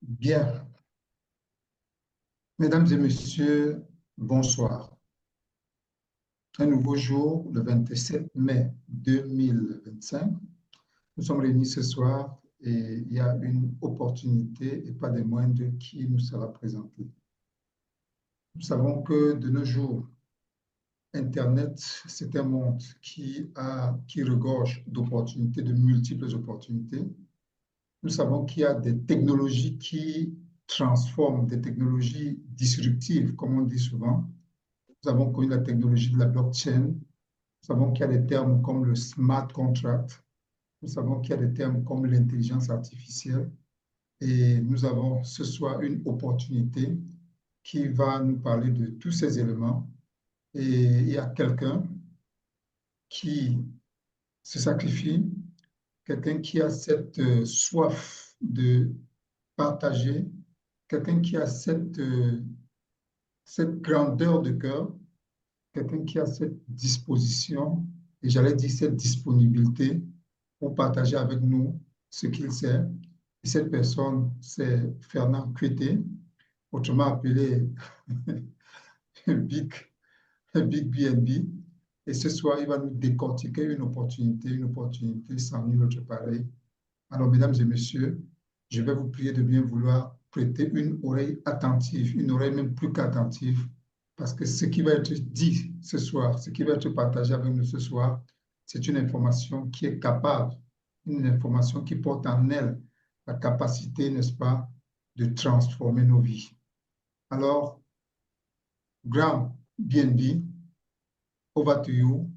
Bien, mesdames et messieurs, bonsoir. Un nouveau jour, le 27 mai 2025. Nous sommes réunis ce soir et il y a une opportunité, et pas des moindres, qui nous sera présentée. Nous savons que de nos jours, Internet, c'est un monde qui regorge d'opportunités, de multiples opportunités. Nous savons qu'il y a des technologies qui transforment, des technologies disruptives, comme on dit souvent. Nous avons connu la technologie de la blockchain. Nous savons qu'il y a des termes comme le smart contract. Nous savons qu'il y a des termes comme l'intelligence artificielle. Et nous avons ce soir une opportunité qui va nous parler de tous ces éléments. Et il y a quelqu'un qui se sacrifie, quelqu'un qui a cette soif de partager, quelqu'un qui a cette grandeur de cœur, quelqu'un qui a cette disposition, et j'allais dire cette disponibilité pour partager avec nous ce qu'il sait. Et cette personne, c'est Fernand Kouetté, autrement appelé Big, Big BNB. Et ce soir, il va nous décortiquer une opportunité sans nul autre pareil. Alors, mesdames et messieurs, je vais vous prier de bien vouloir prêter une oreille attentive, une oreille même plus qu'attentive, parce que ce qui va être dit ce soir, ce qui va être partagé avec nous ce soir, c'est une information qui est capable, une information qui porte en elle la capacité, n'est-ce pas, de transformer nos vies. Alors, Graham BNB, over to you,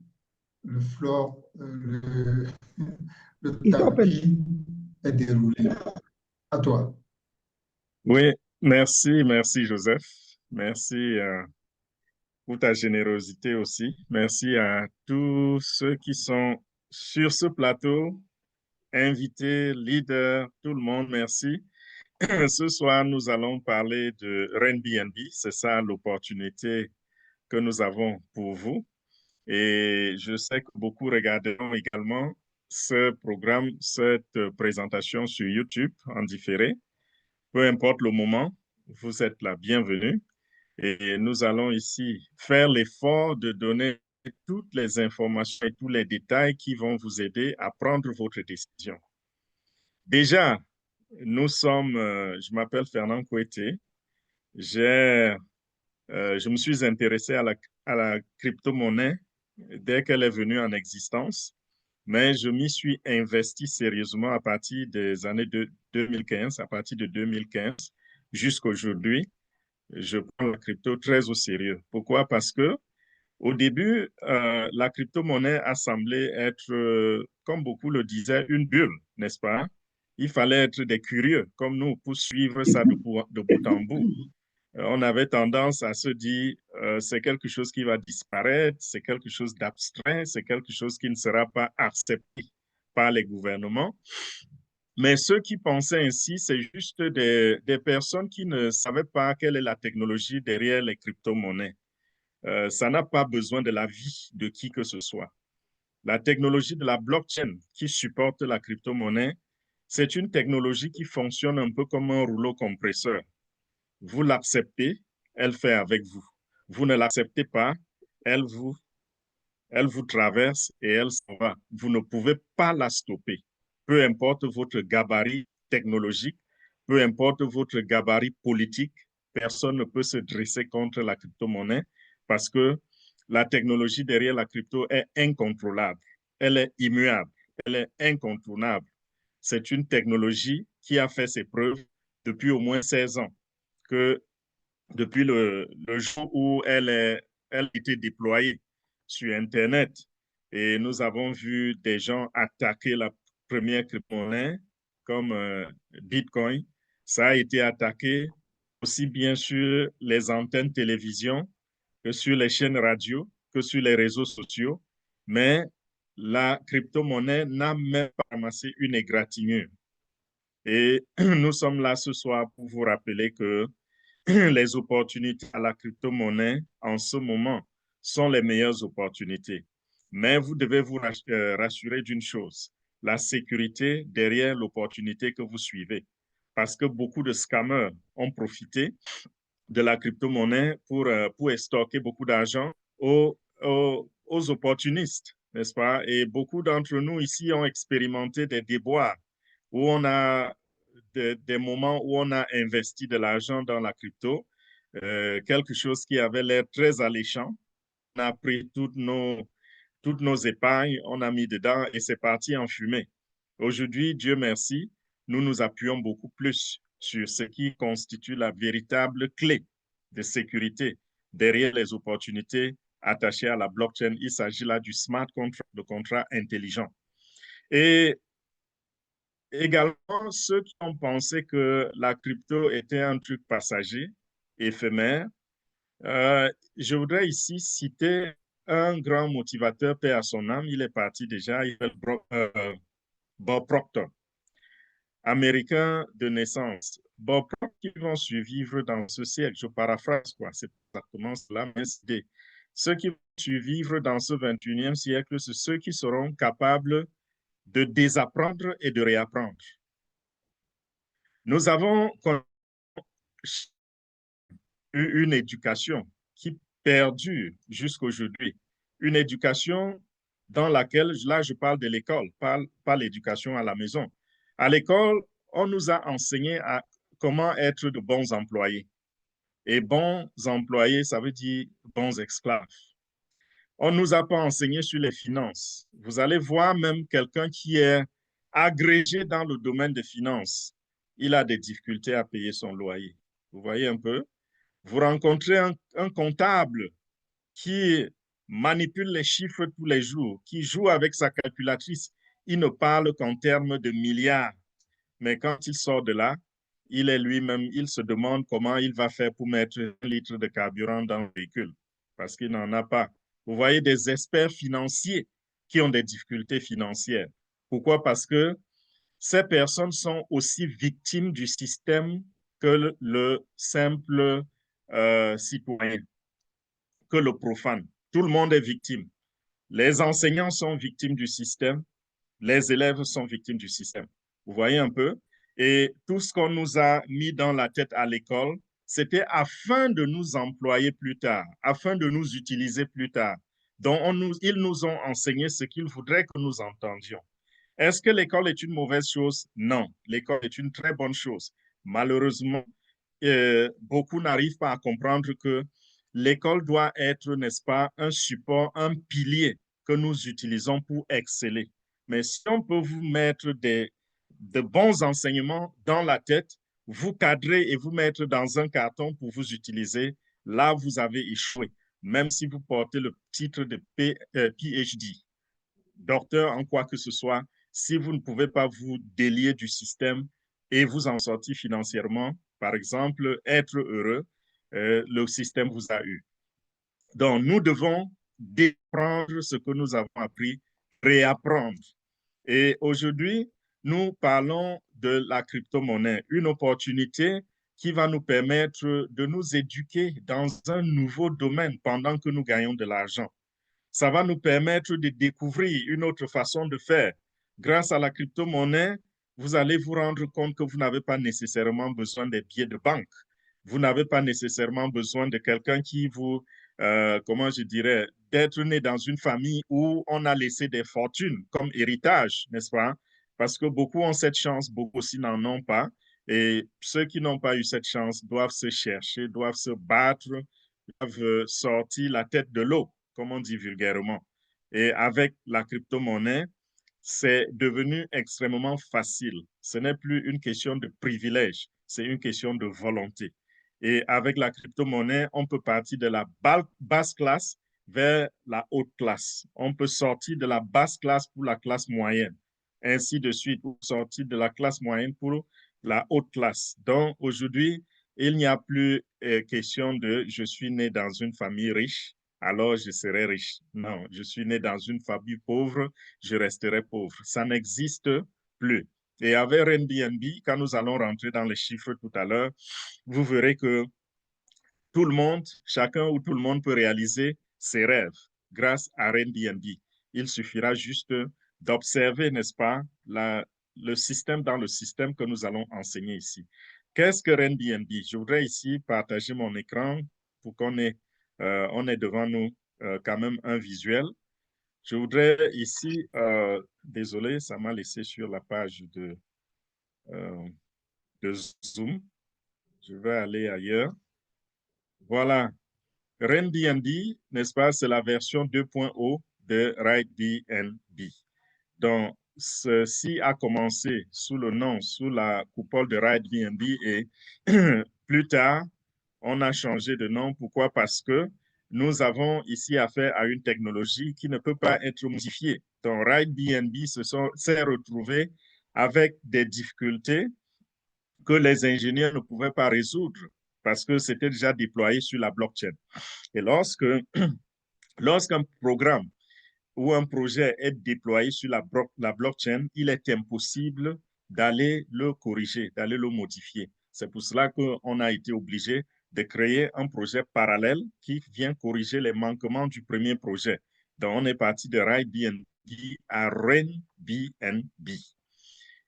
le floor, le tapis est déroulé. À toi. Oui, merci Joseph. Merci pour ta générosité aussi. Merci à tous ceux qui sont sur ce plateau, invités, leaders, tout le monde, merci. Ce soir, nous allons parler de RenBnB. C'est ça l'opportunité que nous avons pour vous. Et je sais que beaucoup regarderont également ce programme, cette présentation sur YouTube en différé. Peu importe le moment, vous êtes la bienvenue. Et nous allons ici faire l'effort de donner toutes les informations et tous les détails qui vont vous aider à prendre votre décision. Déjà, je m'appelle Fernand Kouetté. Je me suis intéressé à la crypto-monnaie dès qu'elle est venue en existence, mais je m'y suis investi sérieusement à partir des années 2015, à partir de 2015 jusqu'à aujourd'hui. Je prends la crypto très au sérieux. Pourquoi? Parce que au début, la crypto-monnaie a semblé être, comme beaucoup le disaient, une bulle, n'est-ce pas? Il fallait être des curieux comme nous pour suivre ça de bout en bout. On avait tendance à se dire, c'est quelque chose qui va disparaître, c'est quelque chose d'abstrait, c'est quelque chose qui ne sera pas accepté par les gouvernements. Mais ceux qui pensaient ainsi, c'est juste des personnes qui ne savaient pas quelle est la technologie derrière les crypto-monnaies. Ça n'a pas besoin de l'avis de qui que ce soit. La technologie de la blockchain qui supporte la crypto-monnaie, c'est une technologie qui fonctionne un peu comme un rouleau compresseur. Vous l'acceptez, elle fait avec vous. Vous ne l'acceptez pas, elle vous, elle vous traverse et elle s'en va. Vous ne pouvez pas la stopper. Peu importe votre gabarit technologique, peu importe votre gabarit politique, personne ne peut se dresser contre la crypto-monnaie parce que la technologie derrière la crypto est incontrôlable. Elle est immuable. Elle est incontournable. C'est une technologie qui a fait ses preuves depuis au moins 16 ans. Que depuis le jour où elle a été déployée sur Internet, et nous avons vu des gens attaquer la première crypto-monnaie comme Bitcoin. Ça a été attaqué aussi bien sur les antennes télévision que sur les chaînes radio, que sur les réseaux sociaux. Mais la crypto-monnaie n'a même pas ramassé une égratignure. Et nous sommes là ce soir pour vous rappeler que les opportunités à la crypto-monnaie en ce moment sont les meilleures opportunités. Mais vous devez vous rassurer d'une chose, la sécurité derrière l'opportunité que vous suivez. parce que beaucoup de scammers ont profité de la crypto-monnaie pour stocker beaucoup d'argent aux opportunistes, n'est-ce pas? Et beaucoup d'entre nous ici ont expérimenté des déboires où on a des moments où on a investi de l'argent dans la crypto, quelque chose qui avait l'air très alléchant. On a pris toutes nos épargnes, on a mis dedans et c'est parti en fumée. Aujourd'hui, Dieu merci, nous nous appuyons beaucoup plus sur ce qui constitue la véritable clé de sécurité derrière les opportunités attachées à la blockchain. Il s'agit là du smart contract, le contrat intelligent. Et également, ceux qui ont pensé que la crypto était un truc passager, éphémère, je voudrais ici citer un grand motivateur, paix à son âme. Il est parti déjà, il s'appelle Bob Proctor, américain de naissance. Bob Proctor qui vont survivre dans ce siècle, je paraphrase quoi, c'est exactement cela, mais c'est ceux qui vont survivre dans ce 21e siècle, c'est ceux qui seront capables de désapprendre et de réapprendre. Nous avons eu une éducation qui perdure jusqu'aujourd'hui, une éducation dans laquelle, là je parle de l'école, pas l'éducation à la maison. À l'école, on nous a enseigné à comment être de bons employés. Et bons employés, ça veut dire bons esclaves. On ne nous a pas enseigné sur les finances. Vous allez voir même quelqu'un qui est agrégé dans le domaine des finances. Il a des difficultés à payer son loyer. Vous voyez un peu? Vous rencontrez un comptable qui manipule les chiffres tous les jours, qui joue avec sa calculatrice. Il ne parle qu'en termes de milliards. Mais quand il sort de là, il est lui-même, il se demande comment il va faire pour mettre 1 litre de carburant dans le véhicule, parce qu'il n'en a pas. Vous voyez des experts financiers qui ont des difficultés financières. Pourquoi? Parce que ces personnes sont aussi victimes du système que le simple citoyen, que le profane. Tout le monde est victime. Les enseignants sont victimes du système, les élèves sont victimes du système. Vous voyez un peu? Et tout ce qu'on nous a mis dans la tête à l'école, c'était afin de nous employer plus tard, afin de nous utiliser plus tard. Donc, ils nous ont enseigné ce qu'ils voudraient que nous entendions. Est-ce que l'école est une mauvaise chose? Non, l'école est une très bonne chose. Malheureusement, beaucoup n'arrivent pas à comprendre que l'école doit être, n'est-ce pas, un support, un pilier que nous utilisons pour exceller. Mais si on peut vous mettre de bons enseignements dans la tête, vous cadrer et vous mettre dans un carton pour vous utiliser, là, vous avez échoué, même si vous portez le titre de PhD, docteur en quoi que ce soit. Si vous ne pouvez pas vous délier du système et vous en sortir financièrement, par exemple, être heureux, le système vous a eu. Donc, nous devons déprendre ce que nous avons appris, réapprendre. Et aujourd'hui, nous parlons de la crypto-monnaie, une opportunité qui va nous permettre de nous éduquer dans un nouveau domaine pendant que nous gagnons de l'argent. Ça va nous permettre de découvrir une autre façon de faire. Grâce à la crypto-monnaie, vous allez vous rendre compte que vous n'avez pas nécessairement besoin des billets de banque. Vous n'avez pas nécessairement besoin de quelqu'un qui vous, comment je dirais, d'être né dans une famille où on a laissé des fortunes comme héritage, n'est-ce pas? Parce que beaucoup ont cette chance, beaucoup aussi n'en ont pas. Et ceux qui n'ont pas eu cette chance doivent se chercher, doivent se battre, doivent sortir la tête de l'eau, comme on dit vulgairement. Et avec la crypto-monnaie, c'est devenu extrêmement facile. Ce n'est plus une question de privilège, c'est une question de volonté. Et avec la crypto-monnaie, on peut partir de la basse classe vers la haute classe. On peut sortir de la basse classe pour la classe moyenne, ainsi de suite, ou sortir de la classe moyenne pour la haute classe. Donc aujourd'hui, il n'y a plus question de je suis né dans une famille riche, alors je serai riche. Non, je suis né dans une famille pauvre, je resterai pauvre. Ça n'existe plus. Et avec Airbnb, quand nous allons rentrer dans les chiffres tout à l'heure, vous verrez que tout le monde, chacun ou tout le monde peut réaliser ses rêves grâce à Airbnb. Il suffira juste d'observer, n'est-ce pas, le système dans le système que nous allons enseigner ici. Qu'est-ce que RenBNB? Je voudrais ici partager mon écran pour qu'on ait, on ait devant nous quand même un visuel. Je voudrais ici, désolé, ça m'a laissé sur la page de Zoom. Je vais aller ailleurs. Voilà. RenBNB, n'est-ce pas, c'est la version 2.0 de RightBNB. Donc, ceci a commencé sous le nom, sous la coupole de RightBNB et plus tard, on a changé de nom. Pourquoi? Parce que nous avons ici affaire à une technologie qui ne peut pas être modifiée. Donc, RightBNB s'est retrouvé avec des difficultés que les ingénieurs ne pouvaient pas résoudre parce que c'était déjà déployé sur la blockchain. Et lorsqu'un programme ou un projet est déployé sur la blockchain, il est impossible d'aller le corriger, d'aller le modifier. C'est pour cela qu'on a été obligé de créer un projet parallèle qui vient corriger les manquements du premier projet. Donc, on est parti de RightBNB à RenBNB.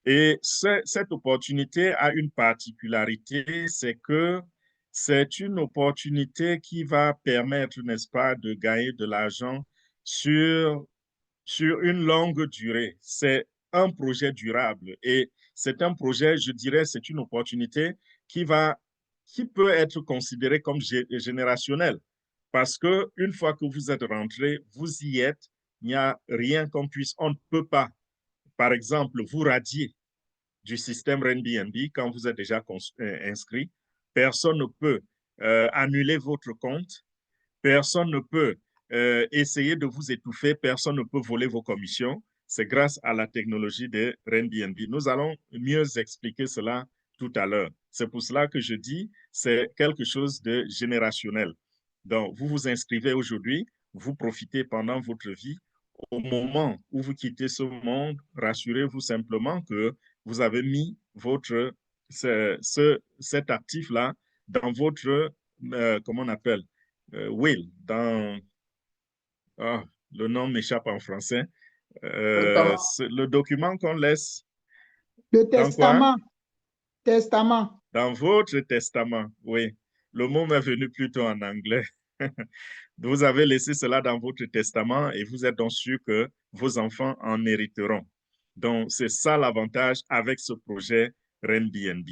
Et cette opportunité a une particularité, c'est que c'est une opportunité qui va permettre, n'est-ce pas, de gagner de l'argent sur une longue durée. C'est un projet durable et c'est un projet, je dirais, c'est une opportunité qui peut être considérée comme générationnelle. Parce que une fois que vous êtes rentré, vous y êtes, il n'y a rien on ne peut pas, par exemple, vous radier du système RenBNB quand vous êtes déjà inscrit. Personne ne peut annuler votre compte. Personne ne peut essayer de vous étouffer. Personne ne peut voler vos commissions. C'est grâce à la technologie de RenBNB. Nous allons mieux expliquer cela tout à l'heure. C'est pour cela que je dis c'est quelque chose de générationnel. Donc, vous vous inscrivez aujourd'hui, vous profitez pendant votre vie. Au moment où vous quittez ce monde, rassurez-vous simplement que vous avez mis cet actif-là dans votre, comment on appelle, will, dans, oh, le nom m'échappe en français, le document qu'on laisse, le dans quoi? testament. Testament. Dans votre testament, oui. Le mot m'est venu plutôt en anglais. Vous avez laissé cela dans votre testament et vous êtes donc sûr que vos enfants en hériteront. Donc, c'est ça l'avantage avec ce projet RenBNB.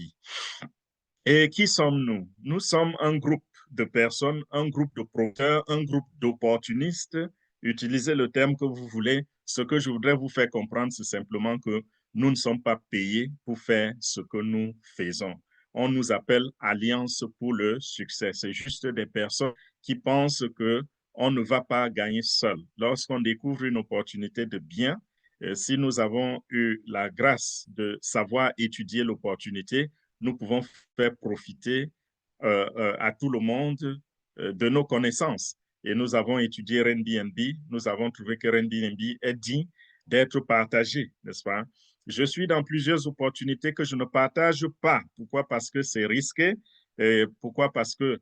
Et qui sommes-nous? Nous sommes un groupe de personnes, un groupe de promoteurs, un groupe d'opportunistes. Utilisez le terme que vous voulez. Ce que je voudrais vous faire comprendre, c'est simplement que nous ne sommes pas payés pour faire ce que nous faisons. On nous appelle Alliance pour le succès. C'est juste des personnes qui pensent que on ne va pas gagner seul. Lorsqu'on découvre une opportunité de bien, si nous avons eu la grâce de savoir étudier l'opportunité, nous pouvons faire profiter à tout le monde de nos connaissances. Et nous avons étudié RenBNB, nous avons trouvé que RenBNB est digne d'être partagé, n'est-ce pas? Je suis dans plusieurs opportunités que je ne partage pas. Pourquoi? Parce que c'est risqué. Et pourquoi? Parce que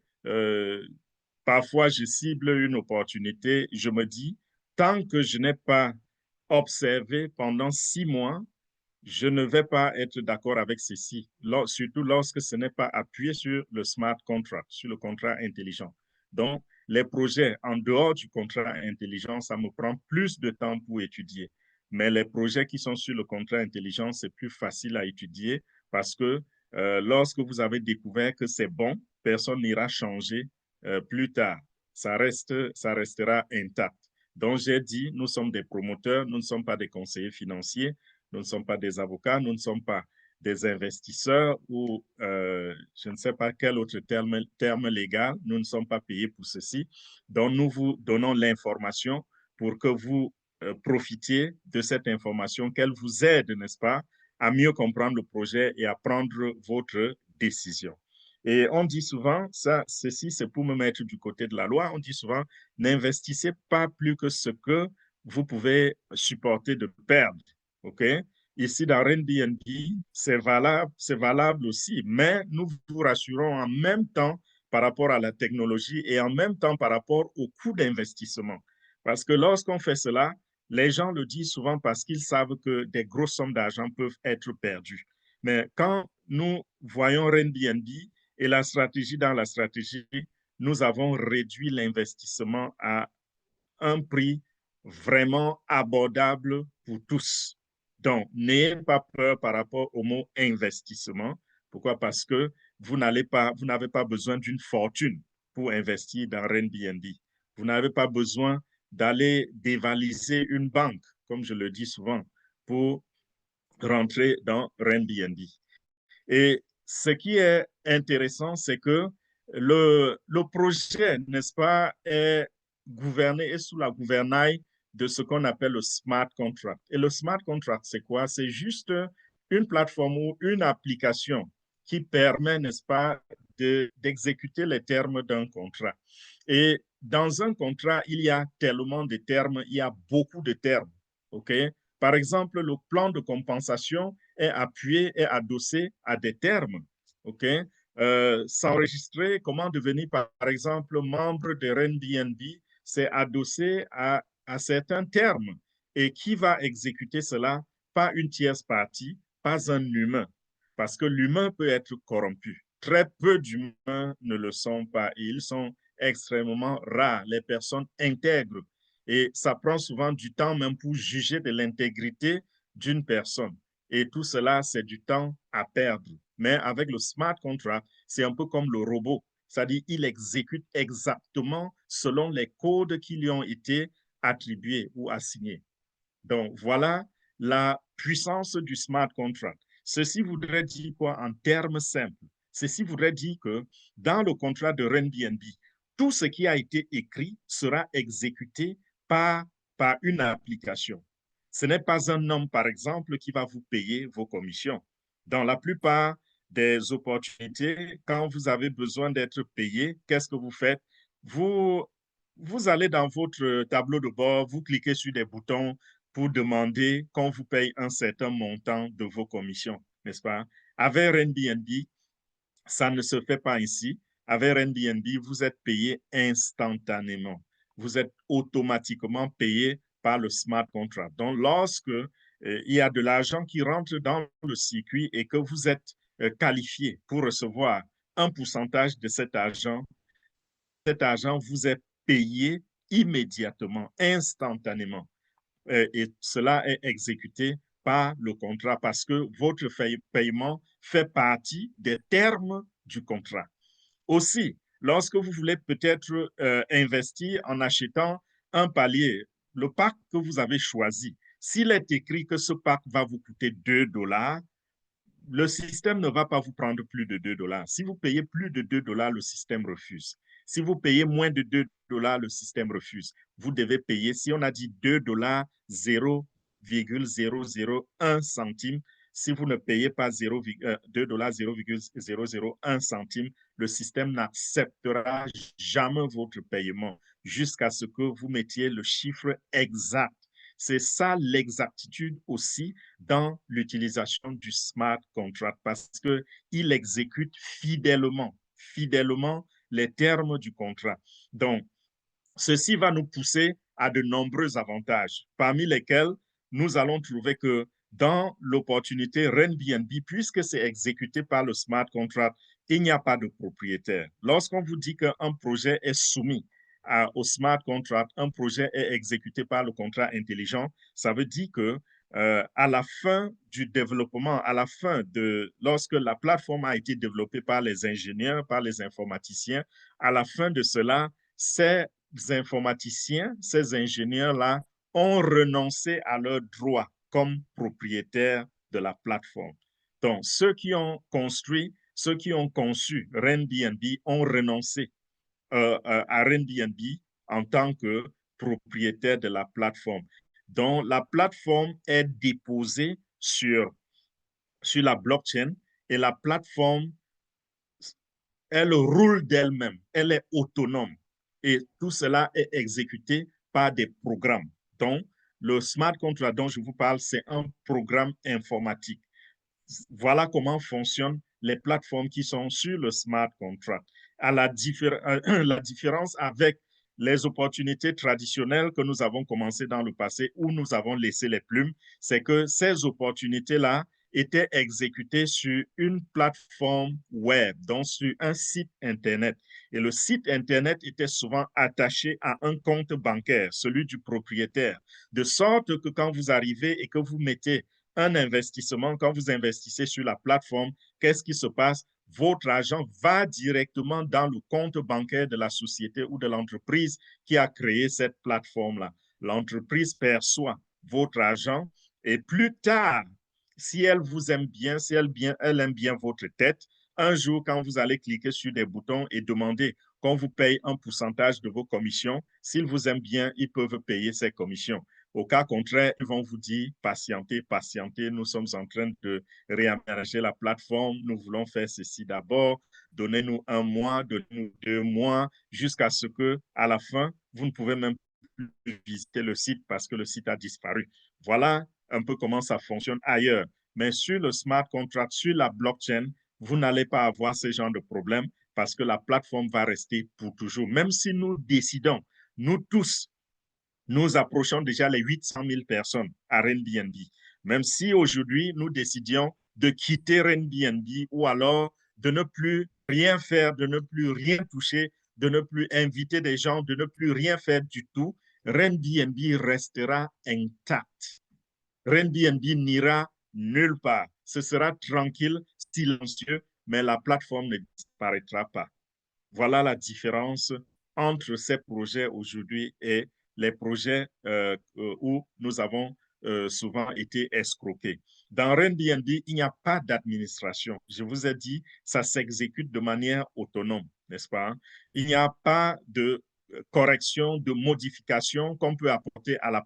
parfois, je cible une opportunité, je me dis, tant que je n'ai pas observé pendant 6 mois, je ne vais pas être d'accord avec ceci, surtout lorsque ce n'est pas appuyé sur le smart contract, sur le contrat intelligent. Donc, les projets en dehors du contrat intelligent, ça me prend plus de temps pour étudier. Mais les projets qui sont sur le contrat intelligent, c'est plus facile à étudier parce que lorsque vous avez découvert que c'est bon, personne n'ira changer plus tard. Ça restera intact. Donc, j'ai dit, nous sommes des promoteurs, nous ne sommes pas des conseillers financiers, nous ne sommes pas des avocats, nous ne sommes pas des investisseurs ou je ne sais pas quel autre terme légal. Nous ne sommes pas payés pour ceci. Donc, nous vous donnons l'information pour que vous profitiez de cette information, qu'elle vous aide, n'est-ce pas, à mieux comprendre le projet et à prendre votre décision. Et on dit souvent, ceci c'est pour me mettre du côté de la loi, on dit souvent, n'investissez pas plus que ce que vous pouvez supporter de perdre. OK? Ici, dans RenBNB, c'est valable aussi, mais nous vous rassurons en même temps par rapport à la technologie et en même temps par rapport au coût d'investissement. Parce que lorsqu'on fait cela, Les gens le disent souvent parce qu'ils savent que des grosses sommes d'argent peuvent être perdues. Mais quand nous voyons Airbnb et la stratégie dans la stratégie, nous avons réduit l'investissement à un prix vraiment abordable pour tous. Donc, n'ayez pas peur par rapport au mot investissement. Pourquoi? Parce que vous n'avez pas besoin d'une fortune pour investir dans Airbnb. Vous n'avez pas besoin d'aller dévaliser une banque, comme je le dis souvent, pour rentrer dans Airbnb. Et ce qui est intéressant, c'est que le projet, n'est-ce pas, est gouverné et sous la gouvernail de ce qu'on appelle le smart contract. Et le smart contract, c'est quoi? C'est juste une plateforme ou une application qui permet, n'est-ce pas, d'exécuter les termes d'un contrat. Et dans un contrat, il y a tellement de termes, il y a beaucoup de termes, OK? Par exemple, le plan de compensation est appuyé et adossé à des termes, OK? S'enregistrer, comment devenir, par exemple, membre de Airbnb, c'est adossé à certains termes. Et qui va exécuter cela? Pas une tierce partie, pas un humain, parce que l'humain peut être corrompu. Très peu d'humains ne le sont pas et ils sont extrêmement rares, les personnes intègres. Et ça prend souvent du temps même pour juger de l'intégrité d'une personne. Et tout cela, c'est du temps à perdre. Mais avec le smart contract, c'est un peu comme le robot. C'est-à-dire, il exécute exactement selon les codes qui lui ont été attribués ou assignés. Donc, voilà la puissance du smart contract. Ceci voudrait dire quoi en termes simples? Ceci voudrait dire que dans le contrat de Airbnb, tout ce qui a été écrit sera exécuté par une application. Ce n'est pas un homme, par exemple, qui va vous payer vos commissions. Dans la plupart des opportunités, quand vous avez besoin d'être payé, qu'est-ce que vous faites? Vous allez dans votre tableau de bord, vous cliquez sur des boutons pour demander qu'on vous paye un certain montant de vos commissions, n'est-ce pas? Avec Airbnb, ça ne se fait pas ici. Avec Airbnb, vous êtes payé instantanément. Vous êtes automatiquement payé par le smart contract. Donc, lorsque il y a de l'argent qui rentre dans le circuit et que vous êtes qualifié pour recevoir un pourcentage de cet argent vous est payé immédiatement, instantanément. Et cela est exécuté par le contrat parce que votre paiement fait partie des termes du contrat. Aussi, lorsque vous voulez peut-être investir en achetant un palier, le pack que vous avez choisi, s'il est écrit que ce pack va vous coûter 2 $, le système ne va pas vous prendre plus de 2 $. Si vous payez plus de 2 $, le système refuse. Si vous payez moins de 2 $, le système refuse. Vous devez payer, si on a dit 2 $, 0,001 centime, si vous ne payez pas 2 $, 0,001 centime, le système n'acceptera jamais votre paiement jusqu'à ce que vous mettiez le chiffre exact. C'est ça l'exactitude aussi dans l'utilisation du smart contract parce qu'il exécute fidèlement les termes du contrat. Donc, ceci va nous pousser à de nombreux avantages, parmi lesquels nous allons trouver que dans l'opportunité Airbnb, puisque c'est exécuté par le smart contract, il n'y a pas de propriétaire. Lorsqu'on vous dit qu'un projet est soumis au smart contract, un projet est exécuté par le contrat intelligent, ça veut dire que à la fin du développement, lorsque la plateforme a été développée par les ingénieurs, par les informaticiens, à la fin de cela, ces informaticiens, ces ingénieurs-là ont renoncé à leurs droits comme propriétaires de la plateforme. Donc, ceux qui ont construit, ceux qui ont conçu Airbnb ont renoncé à Airbnb en tant que propriétaire de la plateforme. Donc, la plateforme est déposée sur la blockchain et la plateforme, elle roule d'elle-même, elle est autonome et tout cela est exécuté par des programmes. Donc, le smart contract dont je vous parle, c'est un programme informatique. Voilà comment fonctionnent les plateformes qui sont sur le smart contract. La différence avec les opportunités traditionnelles que nous avons commencé dans le passé où nous avons laissé les plumes, c'est que ces opportunités-là étaient exécutées sur une plateforme web, donc sur un site Internet. Et le site Internet était souvent attaché à un compte bancaire, celui du propriétaire, de sorte que quand vous arrivez et que vous mettez un investissement, quand vous investissez sur la plateforme, qu'est-ce qui se passe? Votre argent va directement dans le compte bancaire de la société ou de l'entreprise qui a créé cette plateforme-là. L'entreprise perçoit votre argent et plus tard, si elle vous aime bien, si elle aime bien votre tête, un jour, quand vous allez cliquer sur des boutons et demander qu'on vous paye un pourcentage de vos commissions, s'ils vous aiment bien, ils peuvent payer ces commissions. Au cas contraire, ils vont vous dire, patientez, patientez, nous sommes en train de réaménager la plateforme, nous voulons faire ceci d'abord, donnez-nous 1 mois, donnez-nous 2 mois, jusqu'à ce que, à la fin, vous ne pouvez même plus visiter le site parce que le site a disparu. Voilà un peu comment ça fonctionne ailleurs. Mais sur le smart contract, sur la blockchain, vous n'allez pas avoir ce genre de problème parce que la plateforme va rester pour toujours. Même si nous décidons, nous tous, nous approchons déjà les 800 000 personnes à Airbnb. Même si aujourd'hui, nous décidions de quitter Airbnb ou alors de ne plus rien faire, de ne plus rien toucher, de ne plus inviter des gens, de ne plus rien faire du tout, Airbnb restera intact. Airbnb n'ira nulle part. Ce sera tranquille, silencieux, mais la plateforme ne disparaîtra pas. Voilà la différence entre ces projets aujourd'hui et les projets où nous avons souvent été escroqués. Dans Airbnb, il n'y a pas d'administration. Je vous ai dit, ça s'exécute de manière autonome, n'est-ce pas? Il n'y a pas de correction, de modification qu'on peut apporter à la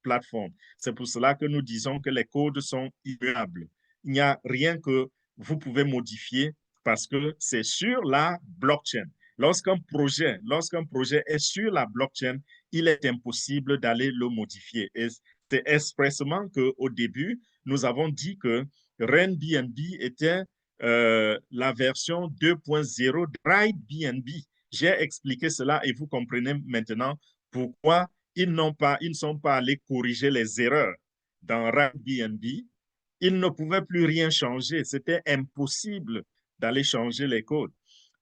plateforme. C'est pour cela que nous disons que les codes sont immuables. Il n'y a rien que vous pouvez modifier parce que c'est sur la blockchain. Lorsqu'un projet est sur la blockchain, il est impossible d'aller le modifier. Et c'est expressement qu'au début, nous avons dit que Airbnb était la version 2.0 d'Airbnb. J'ai expliqué cela et vous comprenez maintenant pourquoi ils ne sont pas allés corriger les erreurs dans Airbnb. Ils ne pouvaient plus rien changer. C'était impossible d'aller changer les codes.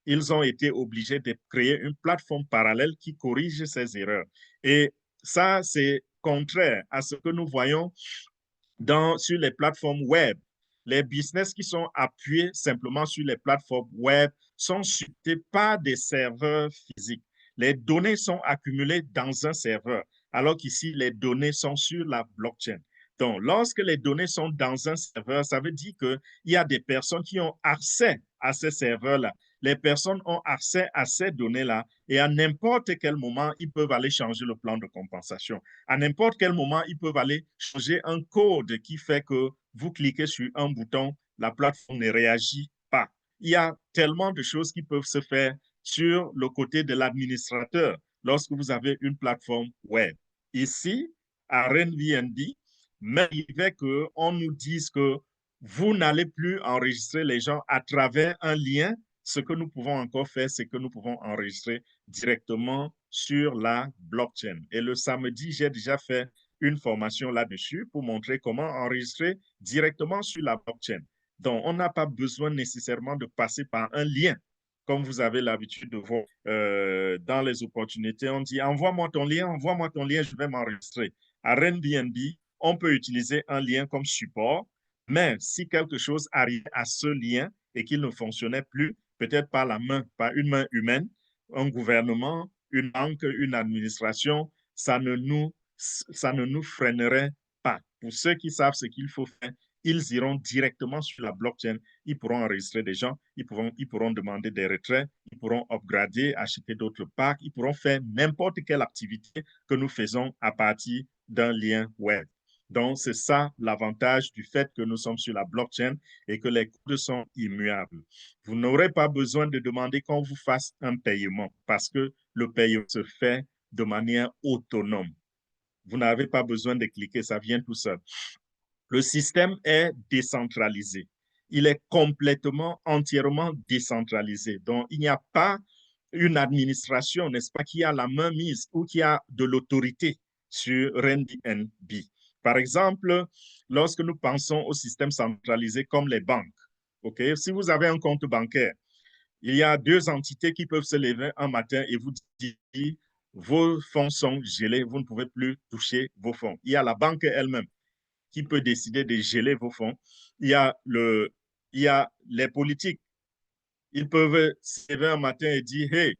Ils ont été obligés de créer une plateforme parallèle qui corrige ces erreurs. Et ça, c'est contraire à ce que nous voyons sur les plateformes web. Les business qui sont appuyés simplement sur les plateformes web sont supportés par des serveurs physiques. Les données sont accumulées dans un serveur, alors qu'ici, les données sont sur la blockchain. Donc, lorsque les données sont dans un serveur, ça veut dire qu'il y a des personnes qui ont accès à ces serveurs-là. Les personnes ont accès à ces données-là et à n'importe quel moment, ils peuvent aller changer le plan de compensation. À n'importe quel moment, ils peuvent aller changer un code qui fait que vous cliquez sur un bouton, la plateforme ne réagit pas. Il y a tellement de choses qui peuvent se faire sur le côté de l'administrateur lorsque vous avez une plateforme web. Ici, à Airbnb, même il fait qu'on nous dise que vous n'allez plus enregistrer les gens à travers un lien. Ce que nous pouvons encore faire, c'est que nous pouvons enregistrer directement sur la blockchain. Et le samedi, j'ai déjà fait une formation là-dessus pour montrer comment enregistrer directement sur la blockchain. Donc, on n'a pas besoin nécessairement de passer par un lien. Comme vous avez l'habitude de voir dans les opportunités, on dit envoie-moi ton lien, je vais m'enregistrer. À Airbnb, on peut utiliser un lien comme support, mais si quelque chose arrive à ce lien et qu'il ne fonctionnait plus, peut-être par une main humaine, un gouvernement, une banque, une administration, ça ne nous freinerait pas. Pour ceux qui savent ce qu'il faut faire, ils iront directement sur la blockchain, ils pourront enregistrer des gens, ils pourront demander des retraits, ils pourront upgrader, acheter d'autres packs, ils pourront faire n'importe quelle activité que nous faisons à partir d'un lien web. Donc, c'est ça l'avantage du fait que nous sommes sur la blockchain et que les codes sont immuables. Vous n'aurez pas besoin de demander qu'on vous fasse un paiement parce que le paiement se fait de manière autonome. Vous n'avez pas besoin de cliquer, ça vient tout seul. Le système est décentralisé. Il est complètement, entièrement décentralisé. Donc, il n'y a pas une administration, n'est-ce pas, qui a la main mise ou qui a de l'autorité sur Airbnb. Par exemple, lorsque nous pensons au système centralisé comme les banques, okay, si vous avez un compte bancaire, il y a deux entités qui peuvent se lever un matin et vous dire vos fonds sont gelés, vous ne pouvez plus toucher vos fonds. Il y a la banque elle-même qui peut décider de geler vos fonds. Il y a les politiques. Ils peuvent se lever un matin et dire, hey,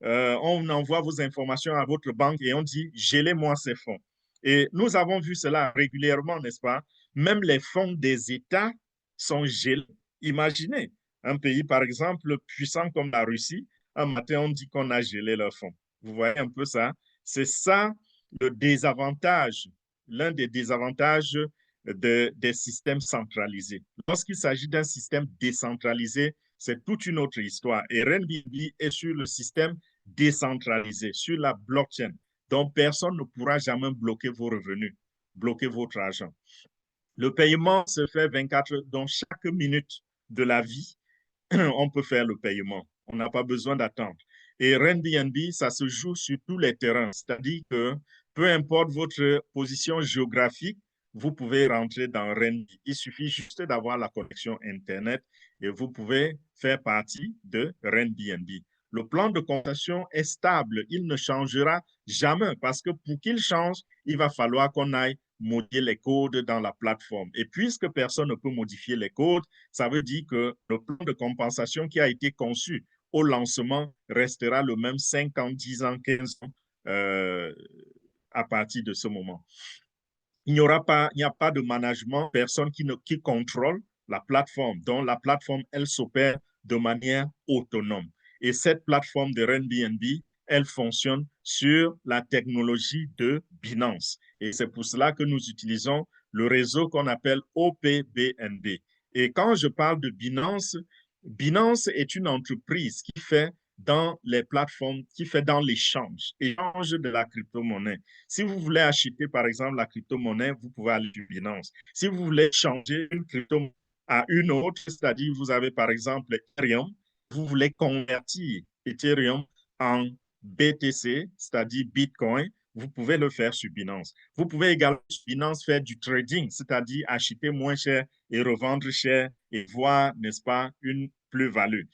on envoie vos informations à votre banque et on dit, gelez-moi ces fonds. Et nous avons vu cela régulièrement, n'est-ce pas? Même les fonds des États sont gelés. Imaginez, un pays, par exemple, puissant comme la Russie, un matin, on dit qu'on a gelé leurs fonds. Vous voyez un peu ça? C'est ça le désavantage, l'un des désavantages des systèmes centralisés. Lorsqu'il s'agit d'un système décentralisé, c'est toute une autre histoire. Et Airbnb est sur le système décentralisé, sur la blockchain, donc personne ne pourra jamais bloquer vos revenus, bloquer votre argent. Le paiement se fait 24 heures, donc chaque minute de la vie, on peut faire le paiement. On n'a pas besoin d'attendre. Et Airbnb, ça se joue sur tous les terrains, c'est-à-dire que peu importe votre position géographique, vous pouvez rentrer dans Airbnb. Il suffit juste d'avoir la connexion Internet et vous pouvez faire partie de Airbnb. Le plan de compensation est stable, il ne changera jamais parce que pour qu'il change, il va falloir qu'on aille modifier les codes dans la plateforme. Et puisque personne ne peut modifier les codes, ça veut dire que le plan de compensation qui a été conçu au lancement restera le même 5 ans, 10 ans, 15 ans à partir de ce moment. Il n'y a pas de management, personne qui contrôle la plateforme. Donc, la plateforme, elle s'opère de manière autonome. Et cette plateforme de Airbnb, elle fonctionne sur la technologie de Binance. Et c'est pour cela que nous utilisons le réseau qu'on appelle OPBNB. Et quand je parle de Binance, Binance est une entreprise qui fait dans les plateformes, qui fait dans l'échange de la crypto-monnaie. Si vous voulez acheter, par exemple, la crypto-monnaie, vous pouvez aller sur Binance. Si vous voulez changer une crypto à une autre, c'est-à-dire vous avez, par exemple, Ethereum, vous voulez convertir Ethereum en BTC, c'est-à-dire Bitcoin, vous pouvez le faire sur Binance. Vous pouvez également sur Binance faire du trading, c'est-à-dire acheter moins cher et revendre cher et voir, n'est-ce pas, une plus-value.